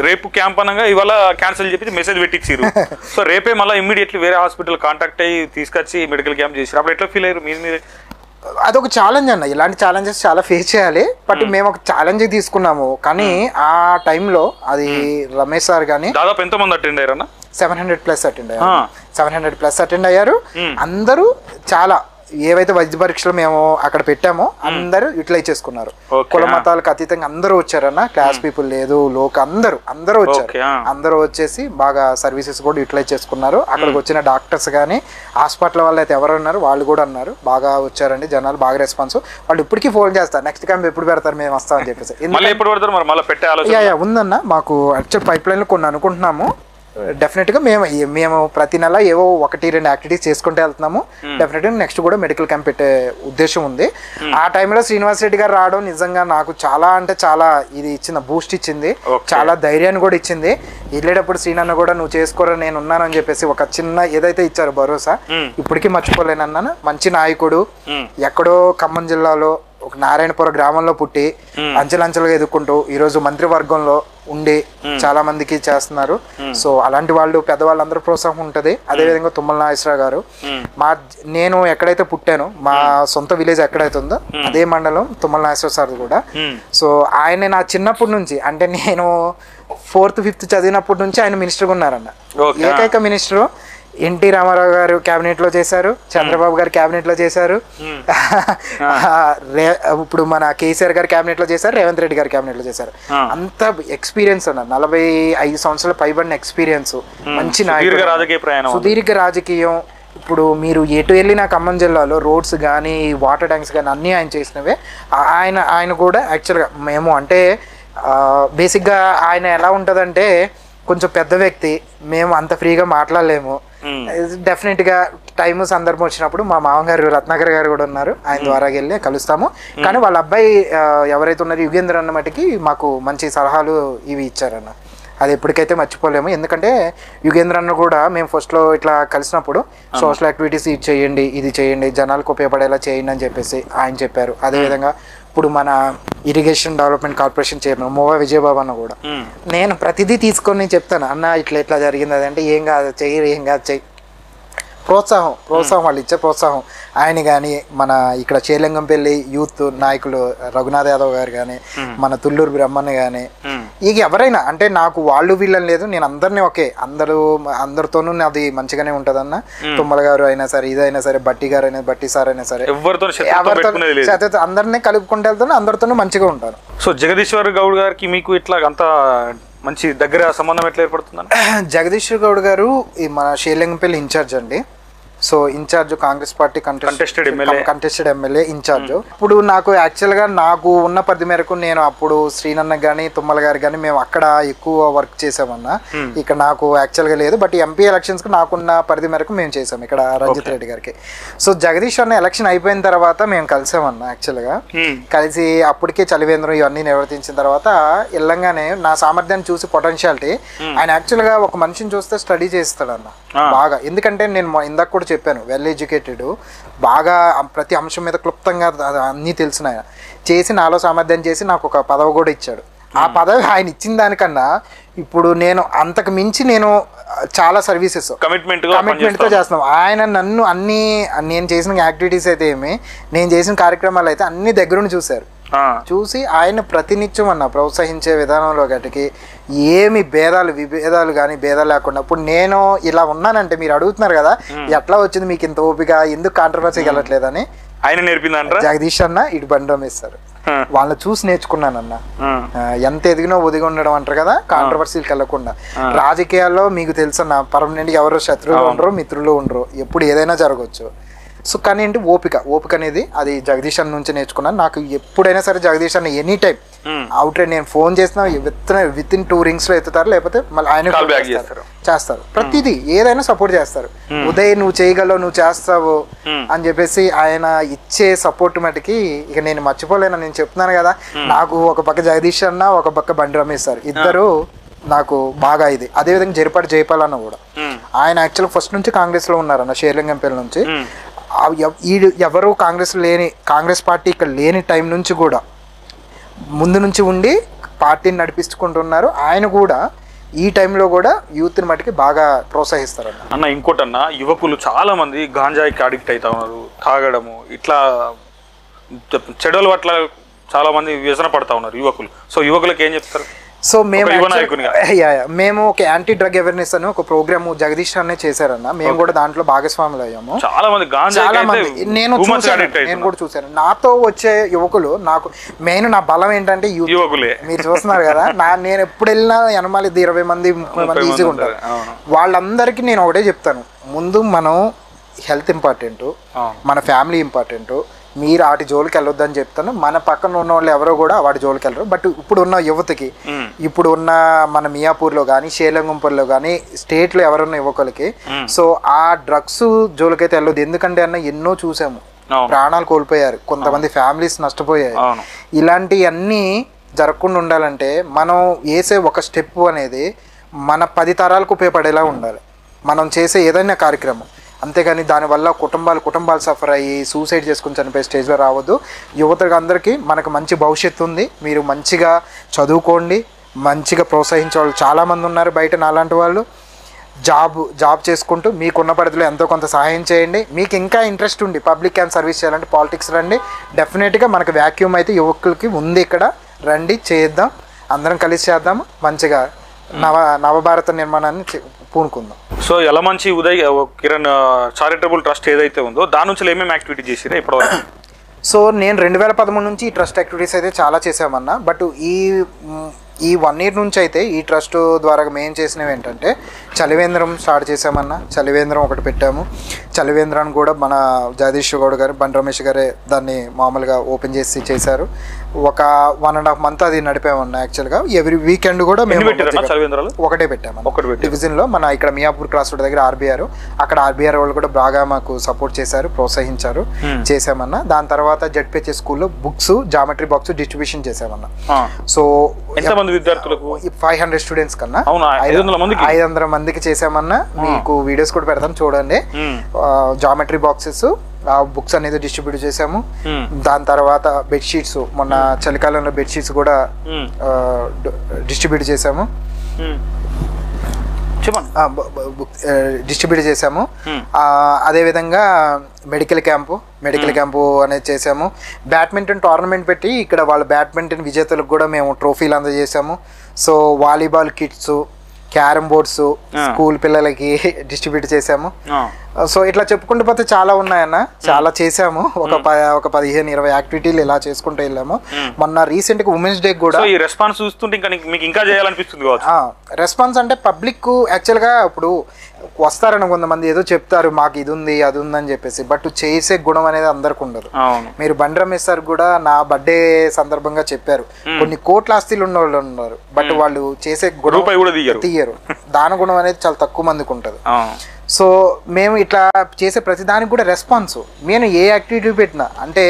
రేపు క్యాంప్ అనగా ఇవాళ క్యాన్సిల్ చెప్పి మెసేజ్ పెట్టించారు. సో రేపే మళ్ళీ ఇమ్మీడియట్లీ వేరే హాస్పిటల్ కాంటాక్ట్ అయ్యి తీసుకొచ్చి మెడికల్ క్యాంప్ చేసారు. అప్పుడు ఎట్లా ఫీల్ అయ్యారు మీరే? అదొక ఛాలెంజ్ అన్న. ఇలాంటి ఛాలెంజెస్ చాలా ఫేస్ చేయాలి. బట్ మేము ఒక ఛాలెంజ్ తీసుకున్నాము. కానీ ఆ టైంలో అది రమేష్ సార్ కానీ దాదాపు ఎంతమంది అటెండ్ అయ్యారన్న? 700+ అటెండ్ అయ్యారు. 700+ అటెండ్ అయ్యారు. అందరూ చాలా ఏవైతే వైద్య పరీక్షలు మేము అక్కడ పెట్టామో అందరూ యూటిలైజ్ చేసుకున్నారు. కుల మతాలకు అతీతంగా అందరూ వచ్చారన్న, క్లాస్ పీపుల్ లేదు, అందరూ వచ్చారు. అందరూ వచ్చేసి బాగా సర్వీసెస్ కూడా యూటిలైజ్ చేసుకున్నారు. అక్కడికి వచ్చిన డాక్టర్స్ కానీ హాస్పిటల్ వాళ్ళు అయితే ఎవరు ఉన్నారు వాళ్ళు కూడా అన్నారు బాగా వచ్చారండి జనాలు, బాగా రెస్పాన్స్. వాళ్ళు ఇప్పటికీ ఫోన్ చేస్తారు నెక్స్ట్ క్యాంప్ ఎప్పుడు పెడతారు మేము వస్తామని చెప్పేసి. ఉందన్న మాకు యాక్చువల్ పైప్ లైన్లో కొన్ని అనుకుంటున్నాము. డెఫినెట్గా మేము ప్రతి నెల ఏవో 1-2 యాక్టివిటీస్ చేసుకుంటూ వెళ్తున్నాము. డెఫినెట్గా నెక్స్ట్ కూడా మెడికల్ క్యాంప్ పెట్టే ఉద్దేశం ఉంది. ఆ టైంలో శ్రీనివాస్ రెడ్డి గారు రావడం నిజంగా నాకు చాలా అంటే చాలా ఇది ఇచ్చిన బూస్ట్ ఇచ్చింది, చాలా ధైర్యాన్ని కూడా ఇచ్చింది. వెళ్ళేటప్పుడు శ్రీనన్న కూడా నువ్వు చేసుకోరా నేను ఉన్నానని చెప్పేసి ఒక చిన్న ఏదైతే ఇచ్చారు భరోసా ఇప్పటికీ మర్చిపోలేనన్నాను. మంచి నాయకుడు, ఎక్కడో ఖమ్మం జిల్లాలో ఒక నారాయణపురం గ్రామంలో పుట్టి అంచెలంచెలుగా ఎదుర్కొంటూ ఈరోజు మంత్రివర్గంలో ఉండి చాలా మందికి చేస్తున్నారు. సో అలాంటి వాళ్ళు పెద్దవాళ్ళందరూ ప్రోత్సాహం ఉంటుంది. అదేవిధంగా తుమ్మల నాగేశ్వరరావు గారు, నేను ఎక్కడైతే పుట్టానో మా సొంత విలేజ్ ఎక్కడైతే ఉందో అదే మండలం తుమ్మల నాగేశ్వర సార్ కూడా. సో ఆయన నా చిన్నప్పటి నుంచి అంటే నేను 4th 5th చదివినప్పటి నుంచి ఆయన మినిస్టర్గా ఉన్నారన్న. ఏకైక మినిస్టరు ఎన్టీ రామారావు గారు క్యాబినెట్ లో చేశారు, చంద్రబాబు గారు క్యాబినెట్ లో చేశారు, ఇప్పుడు మన కేసీఆర్ గారు క్యాబినెట్ లో చేశారు, రేవంత్ రెడ్డి గారు క్యాబినెట్ లో చేశారు. అంత ఎక్స్పీరియన్స్ అన్న 45 సంవత్సరాల పైబడిన ఎక్స్పీరియన్స్, మంచి నాయకుడు, సుదీర్ఘ రాజకీయం. ఇప్పుడు మీరు ఎటు వెళ్ళినా ఖమ్మం జిల్లాలో రోడ్స్ కానీ వాటర్ ట్యాంక్స్ కానీ అన్నీ ఆయన చేసినవే. ఆయన కూడా యాక్చువల్గా మేము అంటే బేసిక్గా ఆయన ఎలా ఉంటుందంటే కొంచెం పెద్ద వ్యక్తి, మేము అంత ఫ్రీగా మాట్లాడలేము. డెఫినెట్ గా టైం సందర్భం వచ్చినప్పుడు మా మామగారు రత్నాకర్ గారు కూడా ఉన్నారు, ఆయన ద్వారా వెళ్ళి కలుస్తాము. కానీ వాళ్ళ అబ్బాయి ఎవరైతే ఉన్నారో యుగేంద్ర అన్న మటుకి మాకు మంచి సలహాలు ఇవి ఇచ్చారన్న. అది ఎప్పటికైతే మర్చిపోలేము. ఎందుకంటే యుగేంద్ర అన్న కూడా మేము ఫస్ట్లో ఇట్లా కలిసినప్పుడు సోషల్ యాక్టివిటీస్ ఇది చేయండి, జనాలకు ఉపయోగపడేలా చేయండి అని చెప్పేసి ఆయన చెప్పారు. అదేవిధంగా ఇప్పుడు మన irrigation development corporation chairman మోవా Vijaya Babu అన్న కూడా నేను ప్రతిదీ తీసుకొని చెప్తాను, అన్న ఇట్లా జరిగింది అదంటే ఏం కాదు చెయ్యి ప్రోత్సాహం వాళ్ళు ఇచ్చే ప్రోత్సాహం. ఆయన కానీ మన ఇక్కడ చేలింగంపల్లి యూత్ నాయకులు రఘునాథ్ యాదవ్ గారు కానీ, మన తుళ్ళూరు బ్రహ్మణ్ కానీ, ఇక ఎవరైనా అంటే నాకు వాళ్ళు వీళ్ళని లేదు, నేను అందరినీ ఒకే అందరితోనూ నాది మంచిగానే ఉంటదన్న. తుమ్మల గారు అయినా సరే, ఇదైనా సరే, బట్టి గారు అయినా, బట్టి సార్ అయినా సరే, ఎవరితో అందరినీ కలుపుకుంటూ వెళ్తాను, అందరితోనూ మంచిగా ఉంటాను. సో జగదీశ్వర్ గౌడ్ గారికి మీకు ఇట్లా అంత మంచి దగ్గర సంబంధం ఎట్లా ఏర్పడుతుందండి? జగదీశ్వర్ గౌడ్ గారు మన షేలింగంపల్లి ఇన్ఛార్జ్ అండి. So in charge Congress party contested MLA in charge. ఇప్పుడు నాకు యాక్చువల్గా నాకు ఉన్న పరిధి మేరకు నేను అప్పుడు శ్రీనన్న కానీ తుమ్మల గారు కానీ మేము అక్కడ ఎక్కువ వర్క్ చేసామన్నా. ఇక్కడ నాకు యాక్చువల్గా లేదు, బట్ ఎంపీ ఎలక్షన్స్ కి నాకున్న పరిధి మేరకు మేము చేసాం ఇక్కడ రంజిత్ రెడ్డి గారికి. సో జగదీష్ అన్న ఎలక్షన్ అయిపోయిన తర్వాత మేము కలిసామన్నా. యాక్చువల్గా కలిసి అప్పటికే చలివేంద్రం ఇవన్నీ నిర్వర్తించిన తర్వాత వెళ్ళంగానే నా సామర్థ్యాన్ని చూసి పొటెన్షియాలిటీ ఆయన యాక్చువల్గా ఒక మనిషిని చూస్తే స్టడీ చేస్తాడన్న బాగా. ఎందుకంటే నేను ఇందాక కూడా చెప్పాను, వెల్ ఎడ్యుకేటెడ్, బాగా ప్రతి అంశం మీద క్లుప్తంగా అన్నీ తెలిసిన ఆయన చేసి నాలో సామర్థ్యం చేసి నాకు ఒక పదవి కూడా ఇచ్చాడు. ఆ పదవి ఆయన ఇచ్చిన దానికన్నా ఇప్పుడు నేను అంతకు మించి నేను చాలా సర్వీసెస్ కమిట్మెంట్తో చేస్తున్నాం. ఆయన నన్ను నేను చేసిన యాక్టివిటీస్ అయితే నేను చేసిన కార్యక్రమాలు అయితే అన్ని దగ్గరుండి చూసి ఆయన ప్రతినిత్యం ప్రోత్సహించే విధానంలో గట్టికి ఏమి విభేదాలు కానీ భేదాలు లేకుండా. ఇప్పుడు నేను ఇలా ఉన్నానంటే మీరు అడుగుతున్నారు కదా ఎట్లా వచ్చింది మీకు ఇంత ఓపిక, ఎందుకు కాంట్రవర్సీకి వెళ్ళట్లేదని ఆయన నేర్పిందంట జగదీష్ అన్న ఇటు బండి ఇస్తారు. వాళ్ళని చూసి నేర్చుకున్నానన్న. ఎంత ఎదిగినో ఒదిగి ఉండడం అంటారు కదా, కాంట్రవర్సీలకు వెళ్ళకుండా. రాజకీయాల్లో మీకు తెలుసన్న పర్మనెంట్ ఎవరు శత్రువులు ఉండరు, మిత్రులు ఉండరు, ఎప్పుడు ఏదైనా జరగవచ్చు. సో కానీ ఏంటి ఓపిక అనేది అది జగదీష్ అన్న నుంచి నేర్చుకున్నాను. నాకు ఎప్పుడైనా సరే జగదీష్ అన్న ఎనీ టైం అవుట్ రైడ్ నేను ఫోన్ చేసిన విత్ ఇన్ 2 rings లో ఎత్తుతారు, లేకపోతే మళ్ళీ ఆయన చేస్తారు. ప్రతిదీ ఏదైనా సపోర్ట్ చేస్తారు. ఉదయ్ నువ్వు చేయగలవు, నువ్వు చేస్తావు అని చెప్పేసి ఆయన ఇచ్చే సపోర్ట్ మటుకి ఇక నేను మర్చిపోలేను. నేను చెప్తున్నాను కదా, నాకు ఒక పక్క జగదీష్ అన్న, ఒక పక్క బండి రమేష్ సార్, ఇద్దరు నాకు బాగా ఇది. అదేవిధంగా జరిపాటి జైపాల్ అన్న కూడా ఆయన యాక్చువల్ ఫస్ట్ నుంచి కాంగ్రెస్ లో ఉన్నారన్న, షేర్లింగంపల్లి నుంచి. ఎవరు కాంగ్రెస్ పార్టీ ఇక్కడ లేని టైం నుంచి కూడా ముందు నుంచి ఉండి పార్టీని నడిపించుకుంటున్నారు. ఆయన కూడా ఈ టైంలో కూడా యూత్ని మటుకి బాగా ప్రోత్సహిస్తారు అన్న. ఇంకోటన్నా, యువకులు చాలా మంది గాంజాయికి అడిక్ట్ అవుతా ఉన్నారు, తాగడము ఇట్లా చెడుల పట్ల చాలా మంది వ్యసన పడతా ఉన్నారు యువకులు. సో యువకులకు ఏం చెప్తారు? సో మేము ఒక యాంటీ డ్రగ్ అవేర్నెస్ అని ఒక ప్రోగ్రామ్ జగదీష్ అనే చేశారన్న. మేము కూడా దాంట్లో భాగస్వాములు అయ్యాము. చాలా మంది నేను కూడా చూశాను. నాతో వచ్చే యువకులు, నాకు మెయిన్ నా బలం ఏంటంటే యువకులే. మీరు చూస్తున్నారు కదా, నేను ఎప్పుడు వెళ్ళినా ఎనమాలి 20 మంది 30 మంది ఈజీగా ఉంటారు. వాళ్ళందరికీ నేను ఒకటే చెప్తాను, ముందు మనం హెల్త్ ఇంపార్టెంట్, మన ఫ్యామిలీ ఇంపార్టెంట్. మీరు వాటి జోలికి వెళ్ళొద్దని చెప్తాను. మన పక్కన ఉన్న వాళ్ళు ఎవరో కూడా వాటి జోలికి వెళ్ళరు. బట్ ఇప్పుడు ఉన్న యువతకి, ఇప్పుడు ఉన్న మన మియాపూర్లో కానీ షేలంగుంపూర్లో కానీ స్టేట్లో ఎవరున్న యువకులకి సో ఆ డ్రగ్స్ జోలికైతే వెళ్ళొద్దు. ఎందుకంటే అన్న ఎన్నో చూసాము, ప్రాణాలు కోల్పోయారు, కొంతమంది ఫ్యామిలీస్ నష్టపోయాయి. ఇలాంటివన్నీ జరగకుండా ఉండాలంటే మనం వేసే ఒక స్టెప్ అనేది మన 10 తరాలకు ఉపయోగపడేలా ఉండాలి మనం చేసే ఏదైనా కార్యక్రమం. అంతేగాని దానివల్ల కుటుంబాలు సఫర్ అయ్యి సూసైడ్ చేసుకుని చనిపోయే స్టేజ్లో రావద్దు. యువతకు అందరికీ మనకు మంచి భవిష్యత్తు ఉంది, మీరు మంచిగా చదువుకోండి, మంచిగా ప్రోత్సహించే వాళ్ళు చాలామంది ఉన్నారు బయట. నాలాంటి వాళ్ళు జాబ్ చేసుకుంటూ మీకున్న పరిధిలో ఎంతో కొంత సహాయం చేయండి. మీకు ఇంకా ఇంట్రెస్ట్ ఉండి పబ్లిక్ క్యాన్ సర్వీస్ చేయాలంటే పాలిటిక్స్ రండి. డెఫినెట్గా మనకు వ్యాక్యూమ్ అయితే యువకులకి ఉంది, ఇక్కడ రండి, చేద్దాం, అందరం కలిసి చేద్దాము, మంచిగా నవభారత నిర్మాణాన్ని పూనుకుందాం. So Yalamanchi Uday Kiran charitable trust ఏదైతే ఉందో దాని నుంచి ఏమేమి యాక్టివిటీ చేసిరా ఇప్పటివరకు? సో నేను 2013 నుంచి ఈ ట్రస్ట్ యాక్టివిటీస్ అయితే చాలా చేసామన్నా. బట్ ఈ 1 year నుంచి అయితే ఈ ట్రస్ట్ ద్వారా మేము చేసినవి ఏంటంటే చలివేంద్రం స్టార్ట్ చేసామన్నా. చలివేంద్రం ఒకటి పెట్టాము. చలివేంద్రాన్ని కూడా మన జగదీష్ గౌడ్ గారు, బండి రమేష్ గారే దాన్ని మామూలుగా ఓపెన్ చేసి చేశారు. ఒక 1.5 month అది నడిపామన్నా. యాక్చువల్గా ఎవ్రీ వీకెండ్ కూడా మేము ఒకటే పెట్టాము డివిజన్లో. మన ఇక్కడ మియాపూర్ క్రాస్ రోడ్ దగ్గర ఆర్బీఆర్, అక్కడ ఆర్బీఆర్ వాళ్ళు కూడా బాగా మాకు సపోర్ట్ చేశారు, ప్రోత్సహించారు, చేసామన్నా. దాని తర్వాత జెడ్పీహెచ్ స్కూల్లో బుక్స్, జామెట్రీ బాక్స్ డిస్ట్రిబ్యూషన్ చేసామన్నా. సో 500 స్టూడెంట్స్ కన్నా 500 మందికి చేసామన్నా. మీకు వీడియోస్ కూడా పెడతాం చూడండి. జామెట్రీ బాక్సెస్, బుక్స్ అనేది డిస్ట్రిబ్యూట్ చేసాము. దాని తర్వాత బెడ్షీట్స్, మొన్న చలికాలంలో బెడ్షీట్స్ కూడా డిస్ట్రిబ్యూట్ చేసాము. అదేవిధంగా మెడికల్ క్యాంపు అనేది చేసాము. బ్యాడ్మింటన్ టోర్నమెంట్ పెట్టి ఇక్కడ వాళ్ళ బ్యాడ్మింటన్ విజేతలకు కూడా మేము ట్రోఫీలు అందజేసాము. So volleyball kits, carrom boards school పిల్లలకి డిస్ట్రిబ్యూట్ చేసాము. సో ఇట్లా చెప్పుకుంటూ పోతే చాలా ఉన్నాయన్న, చాలా చేసాము. ఒక 15-20 యాక్టివిటీలు ఇలా చేసుకుంటూ వెళ్ళాము. మొన్న రీసెంట్ గా ఉమెన్స్ డే కూడా రెస్పాన్స్ చూస్తుంటే ఇంకా చేయాలనిపిస్తుంది. రెస్పాన్స్ అంటే పబ్లిక్ యాక్చువల్ గా ఇప్పుడు వస్తారని కొంతమంది ఏదో చెప్తారు, మాకు ఇది ఉంది అది ఉందని చెప్పేసి, బట్ చేసే గుణం అనేది అందరికి ఉండదు. మీరు బండి రమేష్ సార్ కూడా నా బర్త్డే సందర్భంగా చెప్పారు, కొన్ని కోట్ల ఆస్తులు ఉన్న వాళ్ళు ఉన్నారు, బట్ వాళ్ళు చేసే గుణం తీయరు. దాని గుణం అనేది చాలా తక్కువ మందికి ఉంటుంది. సో మేము ఇట్లా చేసే ప్రతి దానికి కూడా రెస్పాన్స్, నేను ఏ యాక్టివిటీ పెట్టినా అంటే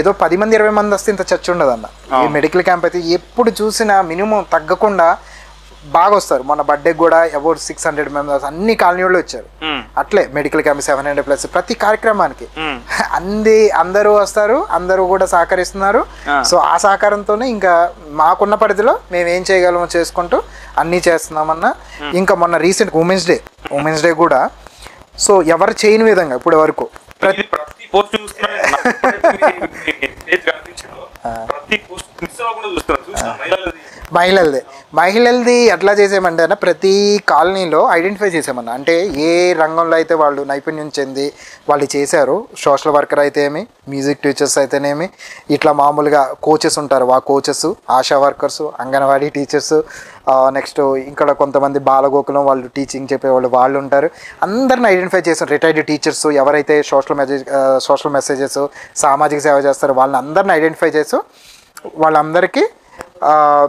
ఏదో 10 మంది 20 మంది వస్తే ఇంత చర్చ ఉండదన్న. ఈ మెడికల్ క్యాంప్ అయితే ఎప్పుడు చూసినా మినిమం తగ్గకుండా బాగా వస్తారు. మన బర్త్డే కూడా అబౌట్ 600 మెంబర్స్ అన్ని కాలనీ వాళ్ళు వచ్చారు. అట్లే మెడికల్ క్యాంప్ 700+ ప్రతి కార్యక్రమానికి అందరూ వస్తారు, అందరూ కూడా సహకరిస్తున్నారు. సో ఆ సహకారంతోనే ఇంకా మాకున్న పరిధిలో మేము ఏం చేయగలమో చేసుకుంటూ అన్నీ చేస్తున్నామన్నా. ఇంకా మొన్న రీసెంట్ ఉమెన్స్ డే కూడా సో ఎవరు చేయని విధంగా ఇప్పుడు వరకు మహిళలది ఎట్లా చేసామంటే అన్న, ప్రతి కాలనీలో ఐడెంటిఫై చేసామన్న. అంటే ఏ రంగంలో అయితే వాళ్ళు నైపుణ్యం చెంది వాళ్ళు చేశారు, సోషల్ వర్కర్ అయితేనేమి, మ్యూజిక్ టీచర్స్ అయితేనేమి, ఇట్లా మామూలుగా కోచెస్ ఉంటారు, ఆ coaches, ASHA workers, anganwadi teachers, next ఇక్కడ కొంతమంది బాలగోకులం వాళ్ళు టీచింగ్ చెప్పేవాళ్ళు వాళ్ళు ఉంటారు. అందరిని ఐడెంటిఫై చేసాం. రిటైర్డ్ టీచర్స్ ఎవరైతే సోషల్ మెసేజెస్ సామాజిక సేవ చేస్తారో వాళ్ళని అందరిని ఐడెంటిఫై చేసి వాళ్ళందరికీ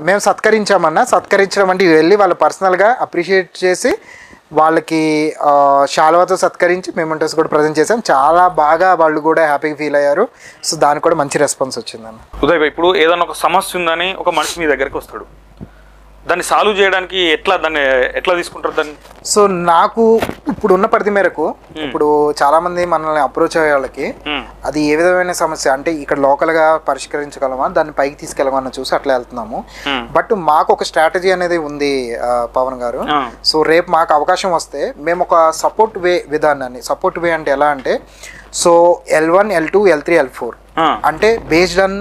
మేము సత్కరించామన్నా. సత్కరించడం అంటే వెళ్ళి వాళ్ళు పర్సనల్గా అప్రిషియేట్ చేసి వాళ్ళకి శాలువాతో సత్కరించి మెమెంటోస్ కూడా ప్రజెంట్ చేసాం. చాలా బాగా వాళ్ళు కూడా హ్యాపీగా ఫీల్ అయ్యారు. సో దానికి కూడా మంచి రెస్పాన్స్ వచ్చిందన్న. ఉదయ్, ఇప్పుడు ఏదైనా ఒక సమస్య ఉందని ఒక మనిషి మీ దగ్గరికి వస్తాడు, దాన్ని సాల్వ్ చేయడానికి ఎట్లా తీసుకుంటారు దాన్ని? సో నాకు ఇప్పుడు ఉన్న పరిధి మేరకు ఇప్పుడు చాలా మంది మనల్ని అప్రోచ్ అయ్యే వాళ్ళకి అది ఏ విధమైన సమస్య అంటే ఇక్కడ లోకల్ గా పరిష్కరించగలమా, దాన్ని పైకి తీసుకెళ్ళమా అని చూసి అట్లా వెళ్తున్నాము. బట్ మాకు ఒక స్ట్రాటజీ అనేది ఉంది పవన్ గారు. సో రేపు మాకు అవకాశం వస్తే మేము ఒక సపోర్ట్ వే అంటే ఎలా అంటే, so L1, L2, L3, L4 అంటే బేస్డ్ ఆన్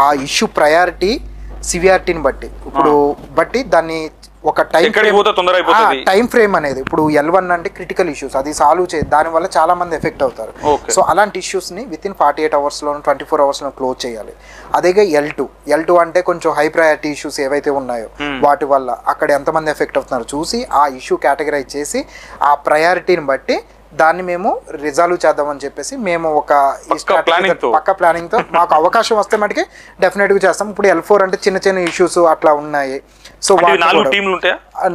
ఆ ఇష్యూ ప్రయారిటీ సివియారిటీని బట్టి ఇప్పుడు దాన్ని ఒక టైం ఫ్రేమ్ అనేది ఇప్పుడు L1 అంటే క్రిటికల్ ఇష్యూస్ అది సాల్వ్ దాని వల్ల చాలా మంది ఎఫెక్ట్ అవుతారు. సో అలాంటి ఇష్యూస్ ని వితిన్ 48 hours లో 24 hours లో క్లోజ్ చేయాలి. అదేగా L2 అంటే కొంచెం హై ప్రయారిటీ ఇష్యూస్ ఏవైతే ఉన్నాయో వాటి వల్ల అక్కడ ఎంతమంది ఎఫెక్ట్ అవుతున్నారు చూసి ఆ ఇష్యూ కేటగరైజ్ చేసి ఆ ప్రయారిటీని బట్టి దాన్ని మేము రిజాల్వ్ చేద్దామని చెప్పేసి మేము ఒక పక్క ప్లానింగ్ తో మాకు అవకాశం వస్తే మటుకి డెఫినెట్ గా చేస్తాం. ఇప్పుడు L4 అంటే చిన్న ఇష్యూస్ అట్లా ఉన్నాయి. సో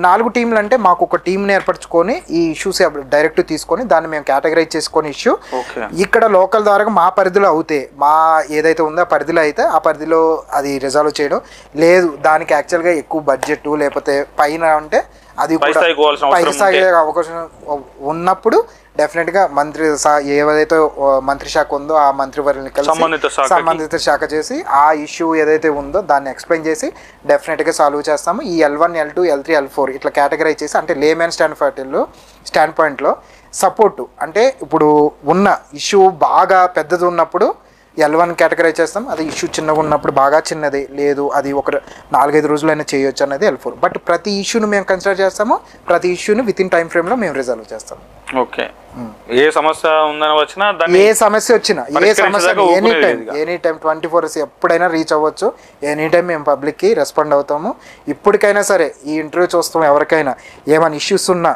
4 టీంలు అంటే మాకు ఒక టీంని ఏర్పరచుకొని ఈ ఇష్యూస్ డైరెక్ట్ తీసుకొని దాన్ని మేము కేటగరైజ్ చేసుకొని ఇష్యూ ఇక్కడ లోకల్ ద్వారా మా పరిధిలో అవుతే మా ఏదైతే ఉందో ఆ పరిధిలో అయితే ఆ పరిధిలో అది రిజాల్వ్ చేయడం లేదు. దానికి యాక్చువల్గా ఎక్కువ బడ్జెట్ లేకపోతే పైన అంటే అది పైకి సాగే అవకాశం ఉన్నప్పుడు డెఫినెట్ గా ఏదైతే మంత్రి శాఖ ఉందో ఆ మంత్రివర్యుల్ని కలిసి సంబంధిత శాఖ చేసి ఆ ఇష్యూ ఏదైతే ఉందో దాన్ని ఎక్స్ప్లెయిన్ చేసి డెఫినెట్ గా సాల్వ్ చేస్తాము. ఈ L1, L2, L3, L4 ఇట్లా కేటగరైజ్ చేసి అంటే లేమెన్ స్టాండ్ పాయింట్ లో సపోర్ట్ అంటే ఇప్పుడు ఉన్న ఇష్యూ బాగా పెద్దది ఉన్నప్పుడు L1 కేటగరైజ్ చేస్తాం. అది ఇష్యూ చిన్నగా ఉన్నప్పుడు బాగా చిన్నది లేదు అది ఒక 4-5 రోజులైనా చేయొచ్చు అనేది L4. బట్ ప్రతి ఇష్యూని మేము కన్సిడర్ చేస్తాము. ప్రతి ఇష్యూని వితిన్ టైం ఫ్రేమ్ లో మేము రిజాల్వ్ చేస్తాం. ఓకే ఏ సమస్య వచ్చినా ఎనీ టైం 24 hours ఎప్పుడైనా రీచ్ అవ్వచ్చు. ఎనీ టైం మేము పబ్లిక్ కి రెస్పాండ్ అవుతాము. ఇప్పటికైనా సరే ఈ ఇంటర్వ్యూ చూస్తాం ఎవరికైనా ఏమైనా ఇష్యూస్ ఉన్నా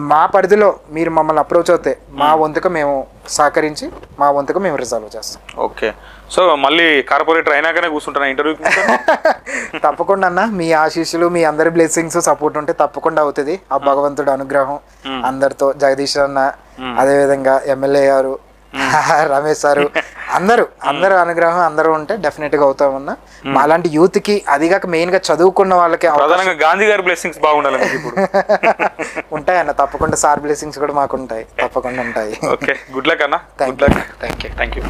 మా పరిధిలో మీరు మమ్మల్ని అప్రోచ్ అవుతే మా వంతుగా మేము సహకరించి మా వంతుగా మేము రిజాల్వ్ చేస్తాం. ఓకే సో మళ్ళీ కార్పొరేటర్ అయినాకనే కూర్చుంటాను ఇంటర్వ్యూ. తప్పకుండా అన్న మీ ఆశీస్సులు మీ అందరి బ్లెస్సింగ్స్ సపోర్ట్ ఉంటే తప్పకుండా అవుతుంది. ఆ భగవంతుడు అనుగ్రహం అందరితో జగదీష్ అన్న అదేవిధంగా ఎమ్మెల్యే గారు రమేష్ సారు అందరూ అనుగ్రహం అందరూ ఉంటే డెఫినెట్ గా అవుతామన్నా. అలాంటి యూత్ కి అదిగాక మెయిన్ గా చదువుకున్న వాళ్ళకి గాంధీ గారి బ్లెస్సింగ్స్ బాగుండాలి ఉంటాయన్న తప్పకుండా. సార్ బ్లెస్సింగ్స్ కూడా మాకు ఉంటాయి తప్పకుండా ఉంటాయి. ఓకే గుడ్ లక్ అన్న. Thank you.